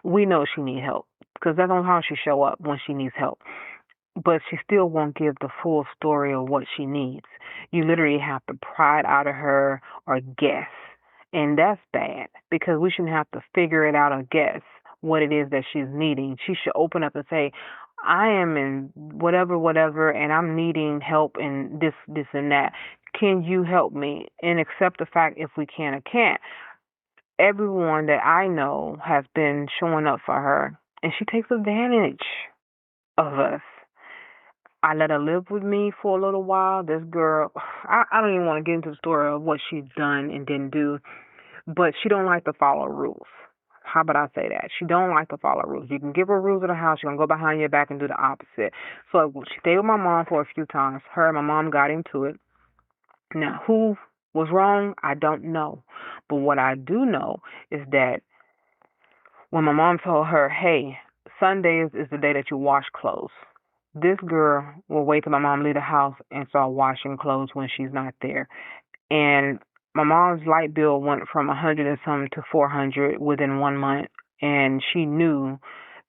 we know she need help because that's on how she show up when she needs help, but she still won't give the full story of what she needs. You literally have to pry it out of her or guess. And that's bad because we shouldn't have to figure it out or guess what it is that she's needing. She should open up and say, I am in whatever, and I'm needing help in this, and that. Can you help me? And accept the fact if we can or can't. Everyone that I know has been showing up for her, and she takes advantage of us. I let her live with me for a little while. This girl, I don't even want to get into the story of what she's done and didn't do, but she don't like to follow rules. How about I say that? She don't like to follow rules. You can give her rules of the house, she's going to go behind your back and do the opposite. So she stayed with my mom for a few times. Her and my mom got into it. Now, who was wrong? I don't know. But what I do know is that when my mom told her, hey, Sundays is the day that you wash clothes, this girl will wait till my mom leave the house and start washing clothes when she's not there. And my mom's light bill went from 100 and something to 400 within 1 month, and she knew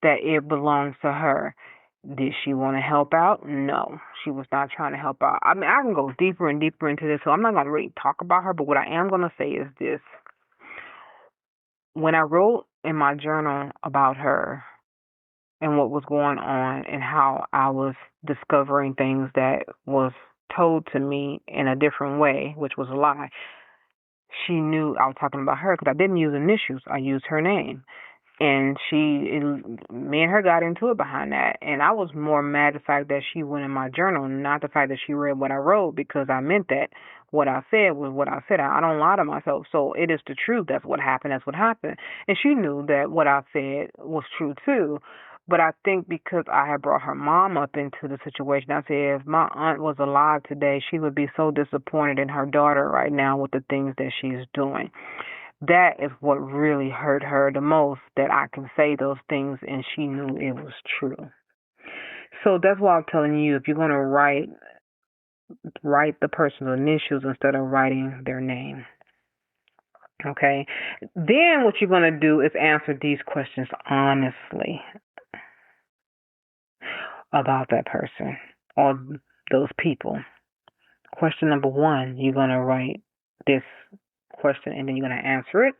that it belongs to her. Did she want to help out? No, she was not trying to help out. I mean, I can go deeper and deeper into this, so I'm not going to really talk about her, but what I am going to say is this. When I wrote in my journal about her and what was going on and how I was discovering things that was told to me in a different way, which was a lie, she knew I was talking about her because I didn't use initials. I used her name. And me and her got into it behind that. And I was more mad at the fact that she went in my journal, not the fact that she read what I wrote, because I meant that what I said was what I said. I don't lie to myself. So it is the truth. That's what happened. That's what happened. And she knew that what I said was true too. But I think because I had brought her mom up into the situation, I said if my aunt was alive today, she would be so disappointed in her daughter right now with the things that she's doing. That is what really hurt her the most, that I can say those things and she knew it was true. So that's why I'm telling you, if you're going to write the person's initials instead of writing their name. Okay? Then what you're going to do is answer these questions honestly about that person or those people. Question number 1, you're going to write this question and then you're going to answer it.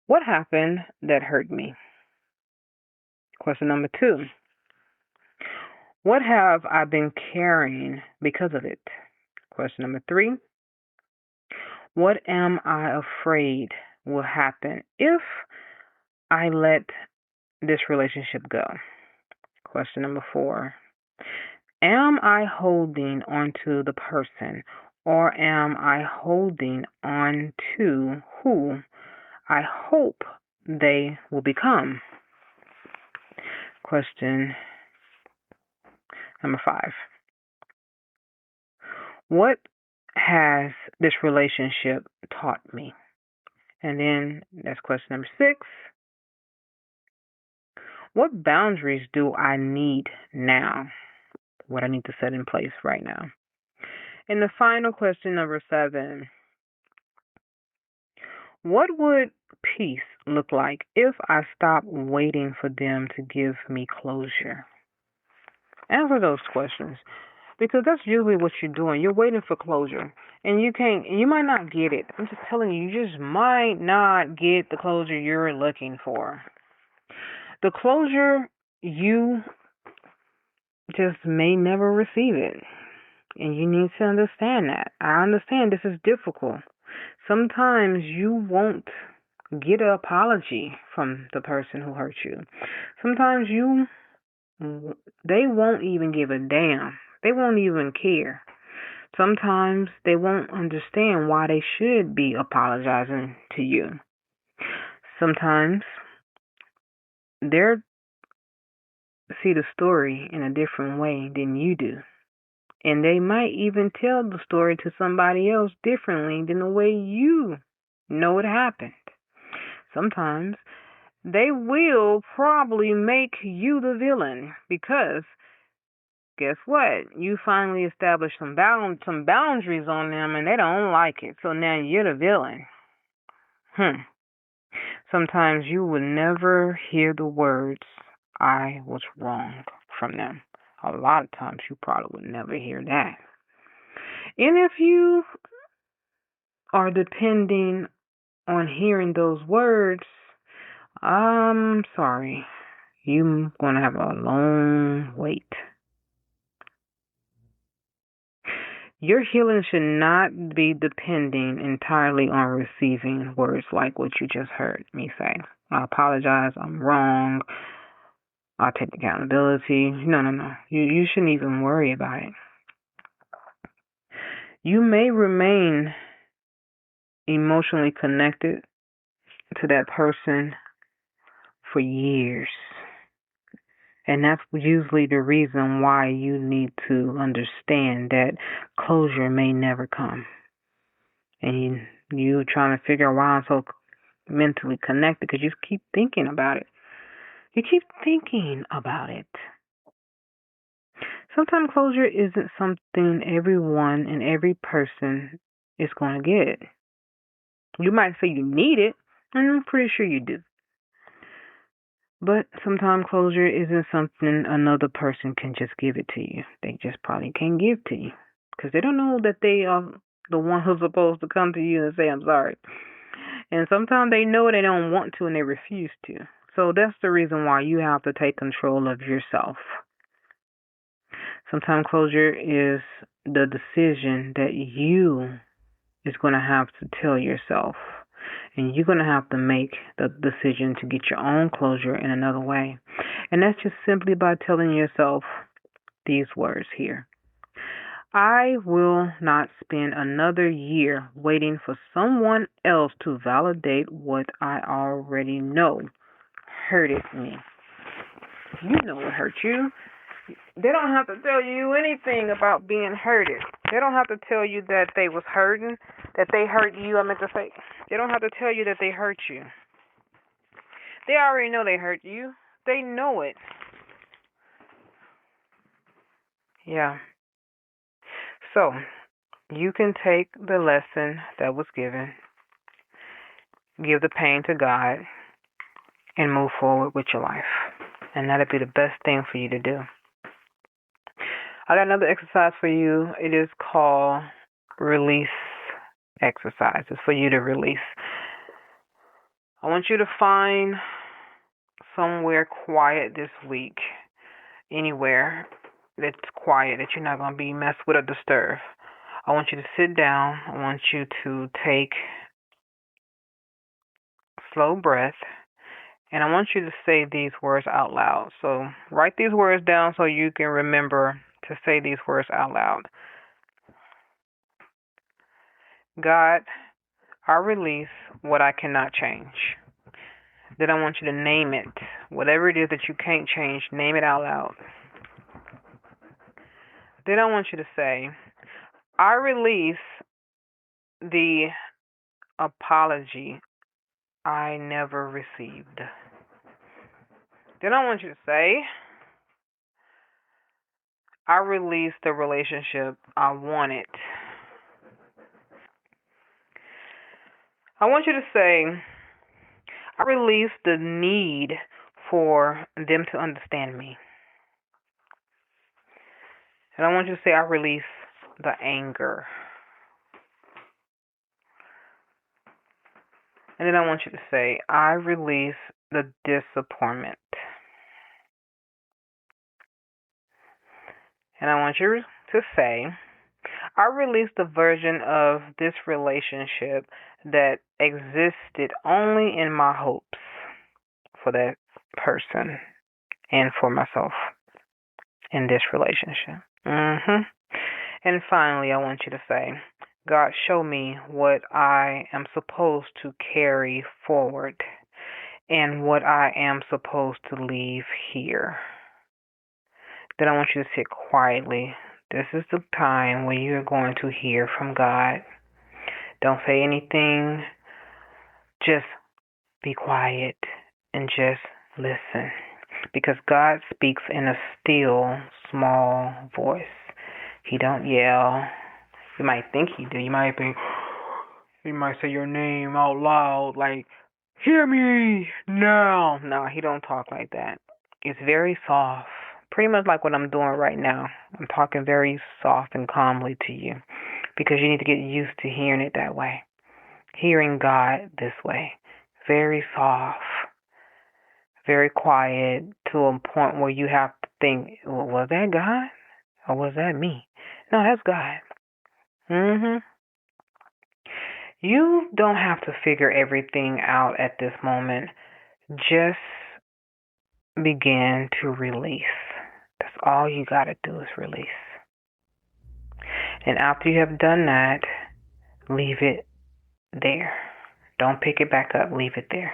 What happened that hurt me? Question number 2. What have I been carrying because of it? Question number 3. What am I afraid will happen if I let this relationship go? Question number 4. Am I holding on to the person or am I holding on to who I hope they will become? Question number 5. What has this relationship taught me? And then that's question number 6. What boundaries do I need now? What I need to set in place right now. And the final question, number 7. What would peace look like if I stopped waiting for them to give me closure? Answer those questions. Because that's usually what you're doing. You're waiting for closure. And you might not get it. I'm just telling you, you just might not get the closure you're looking for. The closure, you just may never receive it. And you need to understand that. I understand this is difficult. Sometimes you won't get an apology from the person who hurt you. Sometimes they won't even give a damn. They won't even care. Sometimes they won't understand why they should be apologizing to you. Sometimes they see the story in a different way than you do. And they might even tell the story to somebody else differently than the way you know it happened. Sometimes they will probably make you the villain because guess what? You finally established some boundaries on them and they don't like it. So now you're the villain. Sometimes you will never hear the words, I was wrong from them. A lot of times you probably would never hear that. And if you are depending on hearing those words, I'm sorry. You're going to have a long wait. Your healing should not be depending entirely on receiving words like what you just heard me say. I apologize. I'm wrong. I'll take accountability. No. You shouldn't even worry about it. You may remain emotionally connected to that person for years. And that's usually the reason why you need to understand that closure may never come. And you trying to figure out why I'm so mentally connected because you keep thinking about it. You keep thinking about it. Sometimes closure isn't something everyone and every person is going to get. You might say you need it, and I'm pretty sure you do. But sometimes closure isn't something another person can just give it to you. They just probably can't give to you because they don't know that they are the one who's supposed to come to you and say, I'm sorry. And sometimes they know they don't want to and they refuse to. So that's the reason why you have to take control of yourself. Sometimes closure is the decision that you is going to have to tell yourself. And you're going to have to make the decision to get your own closure in another way. And that's just simply by telling yourself these words here. I will not spend another year waiting for someone else to validate what I already know hurted me. You know what hurt you. They don't have to tell you anything about being hurted. They don't have to tell you that they was hurting, that they hurt you. I meant to say, they don't have to tell you that they hurt you. They already know they hurt you. They know it. Yeah. So, you can take the lesson that was given, give the pain to God, and move forward with your life. And that'll be the best thing for you to do. I got another exercise for you. It is called release exercise. It's for you to release. I want you to find somewhere quiet this week, anywhere that's quiet that you're not going to be messed with or disturbed. I want you to sit down. I want you to take slow breath, and I want you to say these words out loud. So write these words down so you can remember to say these words out loud. God, I release what I cannot change. Then I want you to name it. Whatever it is that you can't change, name it out loud. Then I want you to say, I release the apology I never received. Then I want you to say, I release the relationship I wanted. I want you to say, I release the need for them to understand me. And I want you to say, I release the anger. And then I want you to say, I release the disappointment. And I want you to say, I release the version of this relationship that existed only in my hopes for that person and for myself in this relationship. And finally, I want you to say, God, show me what I am supposed to carry forward and what I am supposed to leave here. Then I want you to sit quietly. This is the time when you're going to hear from God. Don't say anything. Just be quiet and just listen. Because God speaks in a still, small voice. He don't yell. You might think he do. You might say your name out loud, like, hear me now. No, he don't talk like that. It's very soft. Pretty much like what I'm doing right now. I'm talking very soft and calmly to you because you need to get used to hearing it that way. Hearing God this way. Very soft, very quiet to a point where you have to think, well, was that God or was that me? No, that's God. You don't have to figure everything out at this moment. Just begin to release. That's all you got to do is release. And after you have done that, leave it there. Don't pick it back up. Leave it there.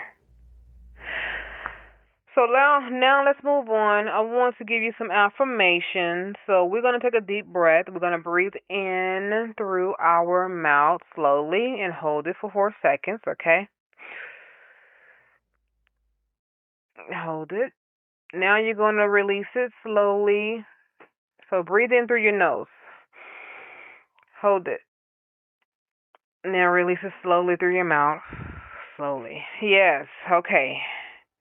So now let's move on. I want to give you some affirmations. So we're going to take a deep breath. We're going to breathe in through our mouth slowly and hold it for 4 seconds, okay? Hold it. Now you're going to release it slowly. So breathe in through your nose. Hold it. Now release it slowly through your mouth. Slowly. Yes, okay.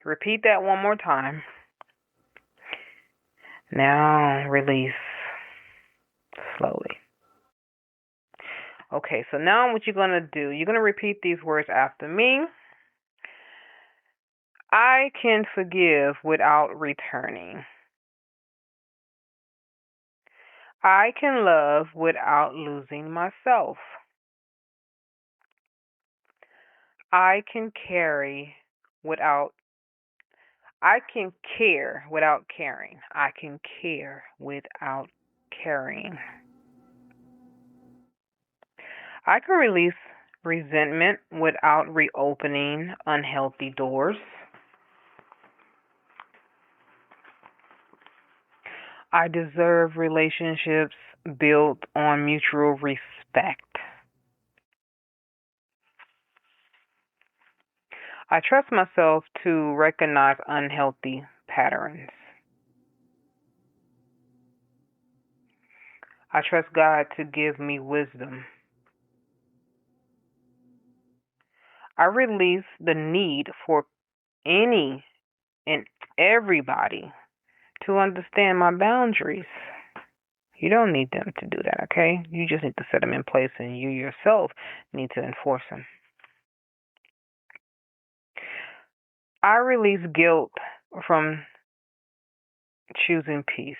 Repeat that one more time. Now release slowly. Okay, so now what you're going to do, you're going to repeat these words after me. I can forgive without returning. I can love without losing myself. I can carry without I can care without caring. I can care without caring. I can release resentment without reopening unhealthy doors. I deserve relationships built on mutual respect. I trust myself to recognize unhealthy patterns. I trust God to give me wisdom. I release the need for any and everybody to understand my boundaries. You don't need them to do that, okay? You just need to set them in place, and you yourself need to enforce them. I release guilt from choosing peace.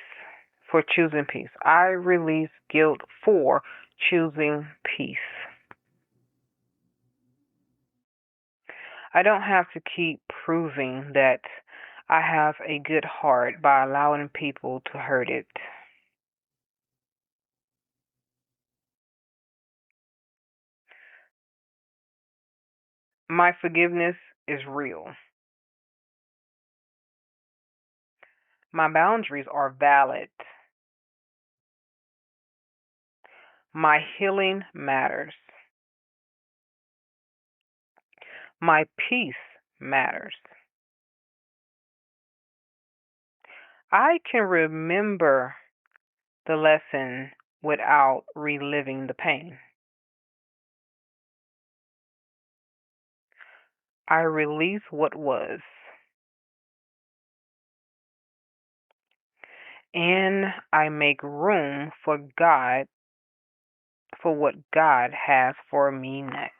For choosing peace. I release guilt for choosing peace. I don't have to keep proving that I have a good heart by allowing people to hurt it. My forgiveness is real. My boundaries are valid. My healing matters. My peace matters. I can remember the lesson without reliving the pain. I release what was, and I make room for God, for what God has for me next.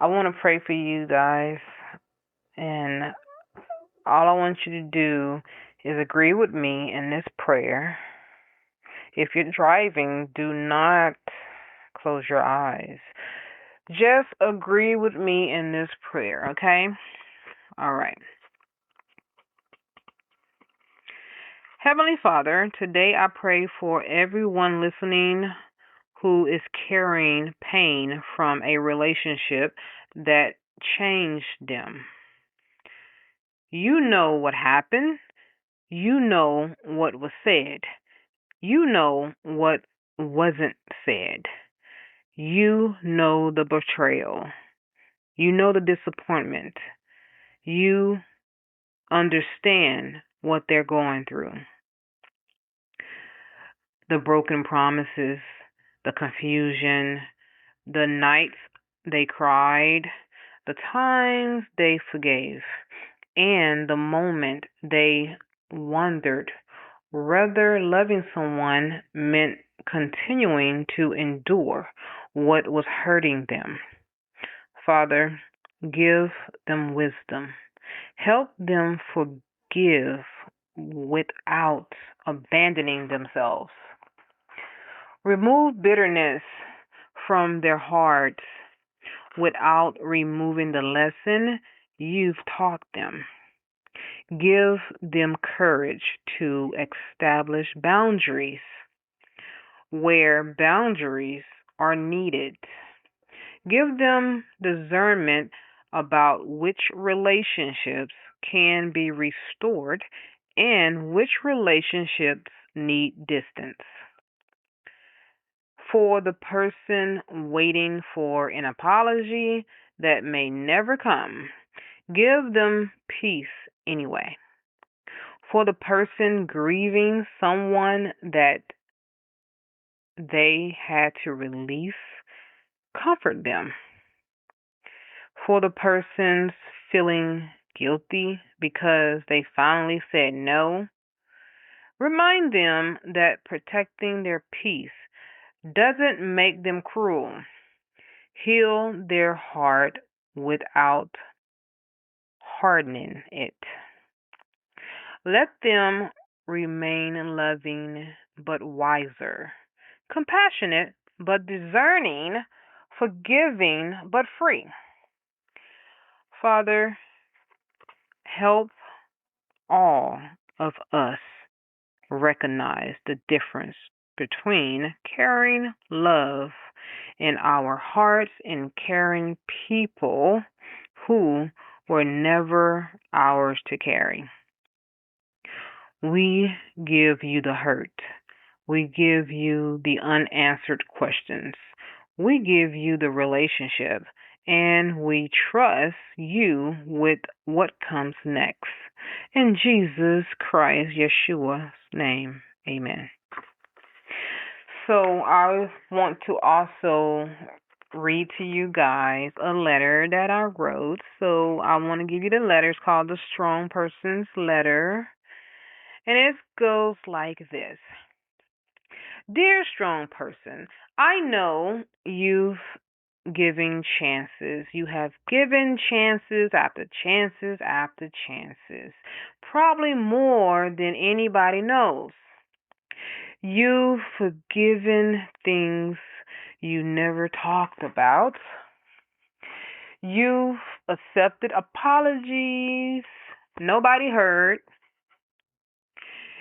I want to pray for you guys, and all I want you to do is agree with me in this prayer. If you're driving, do not close your eyes. Just agree with me in this prayer, okay? All right. Heavenly Father, today I pray for everyone listening who is carrying pain from a relationship that changed them. You know what happened. You know what was said. You know what wasn't said. You know the betrayal. You know the disappointment. You understand what they're going through. The broken promises, the confusion, the nights they cried, the times they forgave, and the moment they wondered whether loving someone meant continuing to endure what was hurting them. Father, give them wisdom. Help them forgive without abandoning themselves. Remove bitterness from their hearts without removing the lesson you've taught them. Give them courage to establish boundaries where boundaries are needed. Give them discernment about which relationships can be restored and which relationships need distance. For the person waiting for an apology that may never come, give them peace anyway. For the person grieving someone that they had to release, comfort them. For the persons feeling guilty because they finally said no, remind them that protecting their peace doesn't make them cruel. Heal their heart without hardening it. Let them remain loving but wiser, compassionate but discerning, forgiving but free. Father, help all of us recognize the difference between carrying love in our hearts and carrying people who were never ours to carry. We give you the hurt. We give you the unanswered questions. We give you the relationship. And we trust you with what comes next. In Jesus Christ, Yeshua's name, amen. So I want to also read to you guys a letter that I wrote. So I want to give you the letter. It's called the Strong Person's Letter. And it goes like this. Dear strong person, I know you've given chances. You have given chances after chances after chances. Probably more than anybody knows. You've forgiven things you never talked about. You've accepted apologies nobody heard.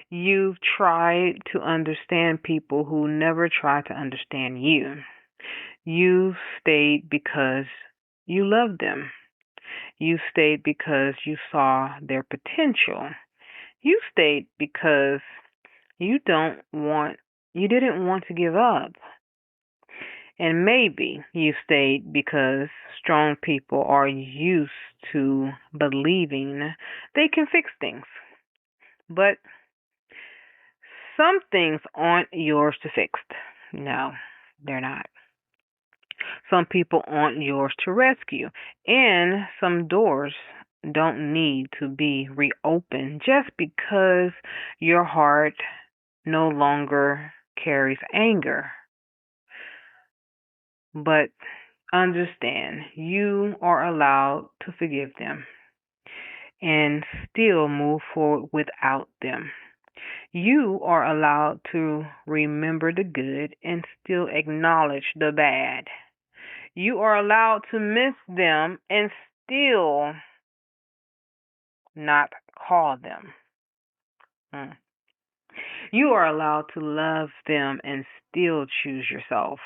You've tried to understand people who never tried to understand you. You stayed because you loved them. You stayed because you saw their potential. You stayed because you didn't want to give up. And maybe you stayed because strong people are used to believing they can fix things. But some things aren't yours to fix. No, they're not. Some people aren't yours to rescue. And some doors don't need to be reopened just because your heart no longer carries anger. But understand, you are allowed to forgive them and still move forward without them. You are allowed to remember the good and still acknowledge the bad. You are allowed to miss them and still not call them. Mm. You are allowed to love them and still choose yourself.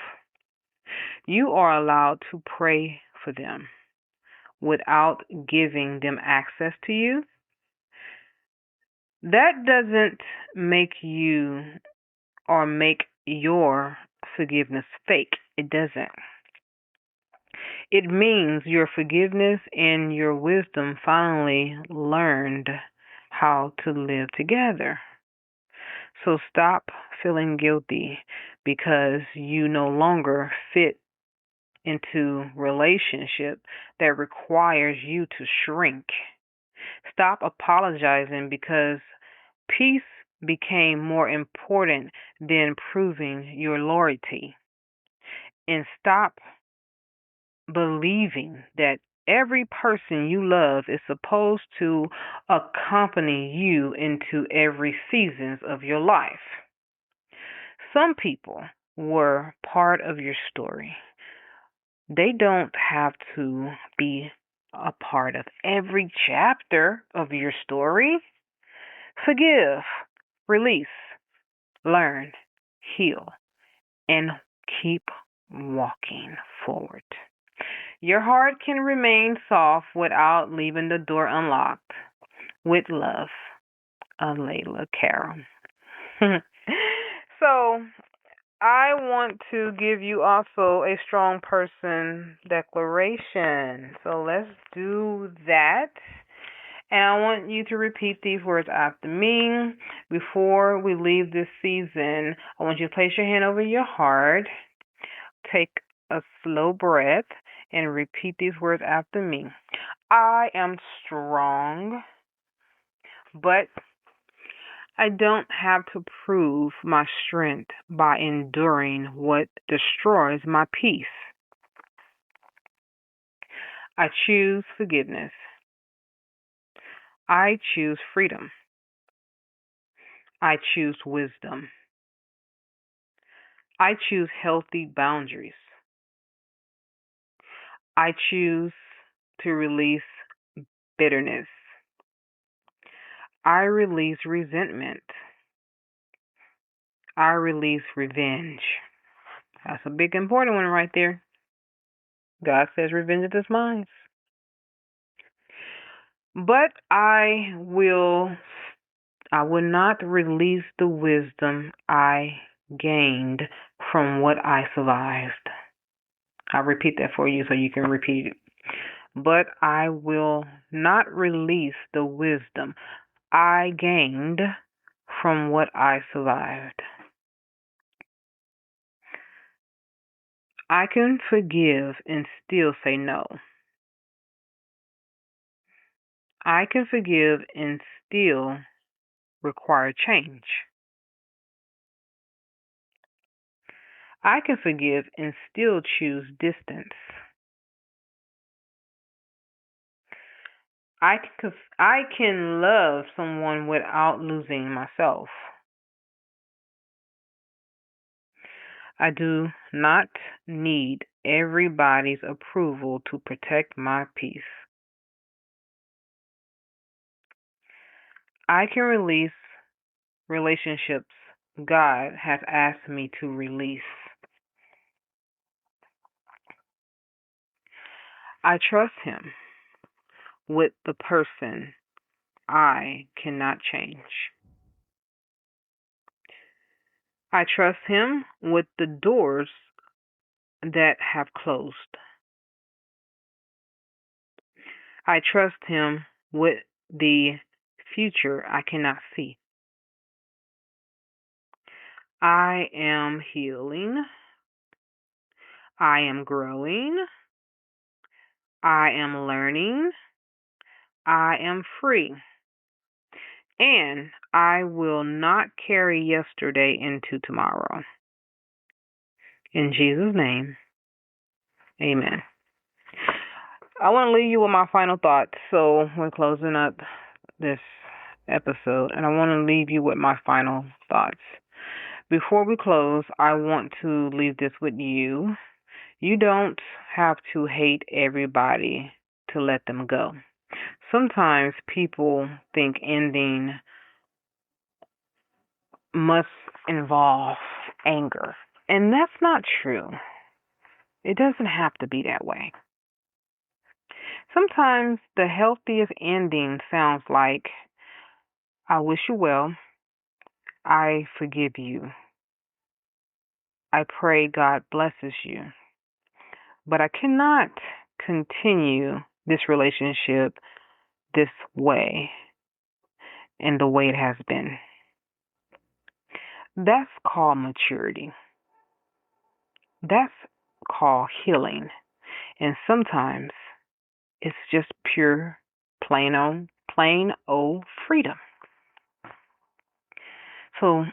You are allowed to pray for them without giving them access to you. That doesn't make you or make your forgiveness fake. It doesn't. It means your forgiveness and your wisdom finally learned how to live together. So stop feeling guilty because you no longer fit into relationship that requires you to shrink. Stop apologizing because peace became more important than proving your loyalty. And stop believing that every person you love is supposed to accompany you into every seasons of your life. Some people were part of your story. They don't have to be a part of every chapter of your story. Forgive, release, learn, heal, and keep walking forward. Your heart can remain soft without leaving the door unlocked. With love, Alaila Carroll. So, I want to give you also a strong person declaration. So, let's do that. And I want you to repeat these words after me. Before we leave this season, I want you to place your hand over your heart, take a slow breath, and repeat these words after me. I am strong, but I don't have to prove my strength by enduring what destroys my peace. I choose forgiveness. I choose freedom. I choose wisdom. I choose healthy boundaries. I choose to release bitterness. I release resentment. I release revenge. That's a big important one right there. God says revenge is mine. But I will not release the wisdom I gained from what I survived. I'll repeat that for you so you can repeat it. But I will not release the wisdom I gained from what I survived. I can forgive and still say no. I can forgive and still require change. I can forgive and still choose distance. I can love someone without losing myself. I do not need everybody's approval to protect my peace. I can release relationships God has asked me to release. I trust Him with the person I cannot change. I trust Him with the doors that have closed. I trust Him with the future I cannot see. I am healing. I am growing. I am learning. I am free. And I will not carry yesterday into tomorrow. In Jesus' name, amen. I want to leave you with my final thoughts. So we're closing up this episode, and I want to leave you with my final thoughts. Before we close, I want to leave this with you. You don't have to hate everybody to let them go. Sometimes people think ending must involve anger, and that's not true. It doesn't have to be that way. Sometimes the healthiest ending sounds like, I wish you well, I forgive you, I pray God blesses you, but I cannot continue this relationship this way and the way it has been. That's called maturity. That's called healing. And sometimes it's just pure, plain old freedom. So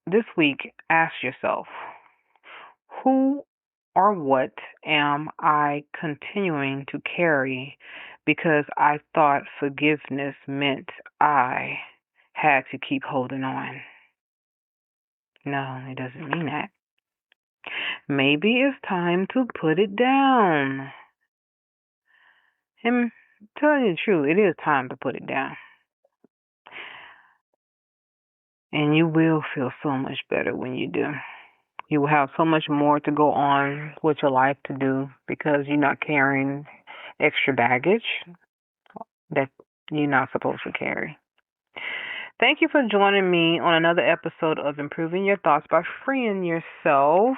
this week, ask yourself, who or what am I continuing to carry because I thought forgiveness meant I had to keep holding on? No, it doesn't mean that. Maybe it's time to put it down. And telling you the truth, it is time to put it down. And you will feel so much better when you do. You will have so much more to go on with your life to do because you're not carrying extra baggage that you're not supposed to carry. Thank you for joining me on another episode of Improving Your Thoughts by Freeing Yourself.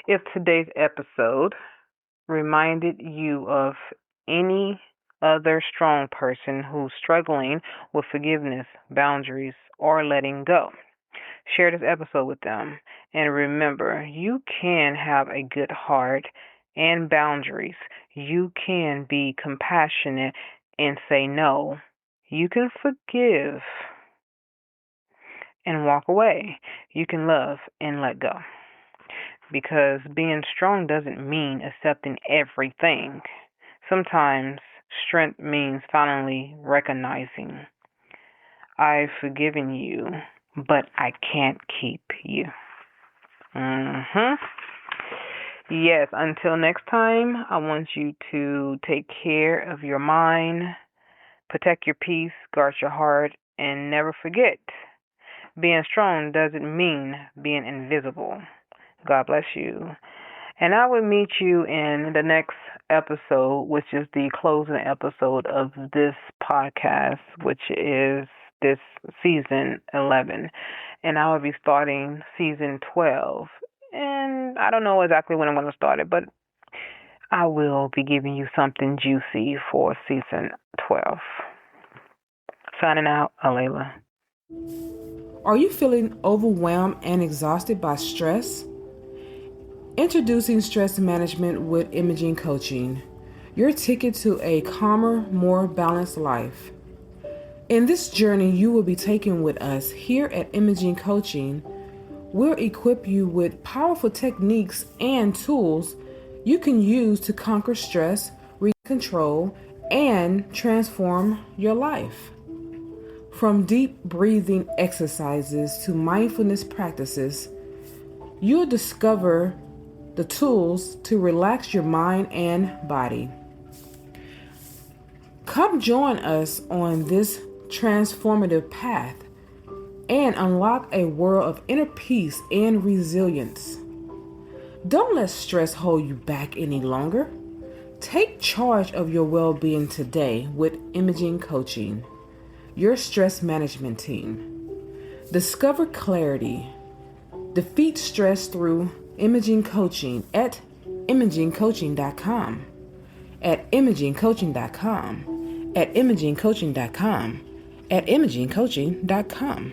If today's episode reminded you of any other strong person who's struggling with forgiveness, boundaries, or letting go, share this episode with them. And remember, you can have a good heart and boundaries. You can be compassionate and say no. You can forgive and walk away. You can love and let go. Because being strong doesn't mean accepting everything. Sometimes strength means finally recognizing, I've forgiven you, but I can't keep you. Mhm. Yes, until next time, I want you to take care of your mind, protect your peace, guard your heart, and never forget, being strong doesn't mean being invisible. God bless you. And I will meet you in the next episode, which is the closing episode of this podcast, which is this season 11. And I will be starting season 12. And I don't know exactly when I'm going to start it, but I will be giving you something juicy for season 12. Signing out, Alaila. Are you feeling overwhelmed and exhausted by stress? Introducing Stress Management with Imaging Coaching, your ticket to a calmer, more balanced life. In this journey you will be taking with us here at Imaging Coaching, we'll equip you with powerful techniques and tools you can use to conquer stress, regain control, and transform your life. From deep breathing exercises to mindfulness practices, you'll discover the tools to relax your mind and body. Come join us on this transformative path and unlock a world of inner peace and resilience. Don't let stress hold you back any longer. Take charge of your well-being today with Imaging Coaching, your stress management team. Discover clarity. Defeat stress through Imaging Coaching at imagingcoaching.com, at imagingcoaching.com, at imagingcoaching.com, at imagingcoaching.com.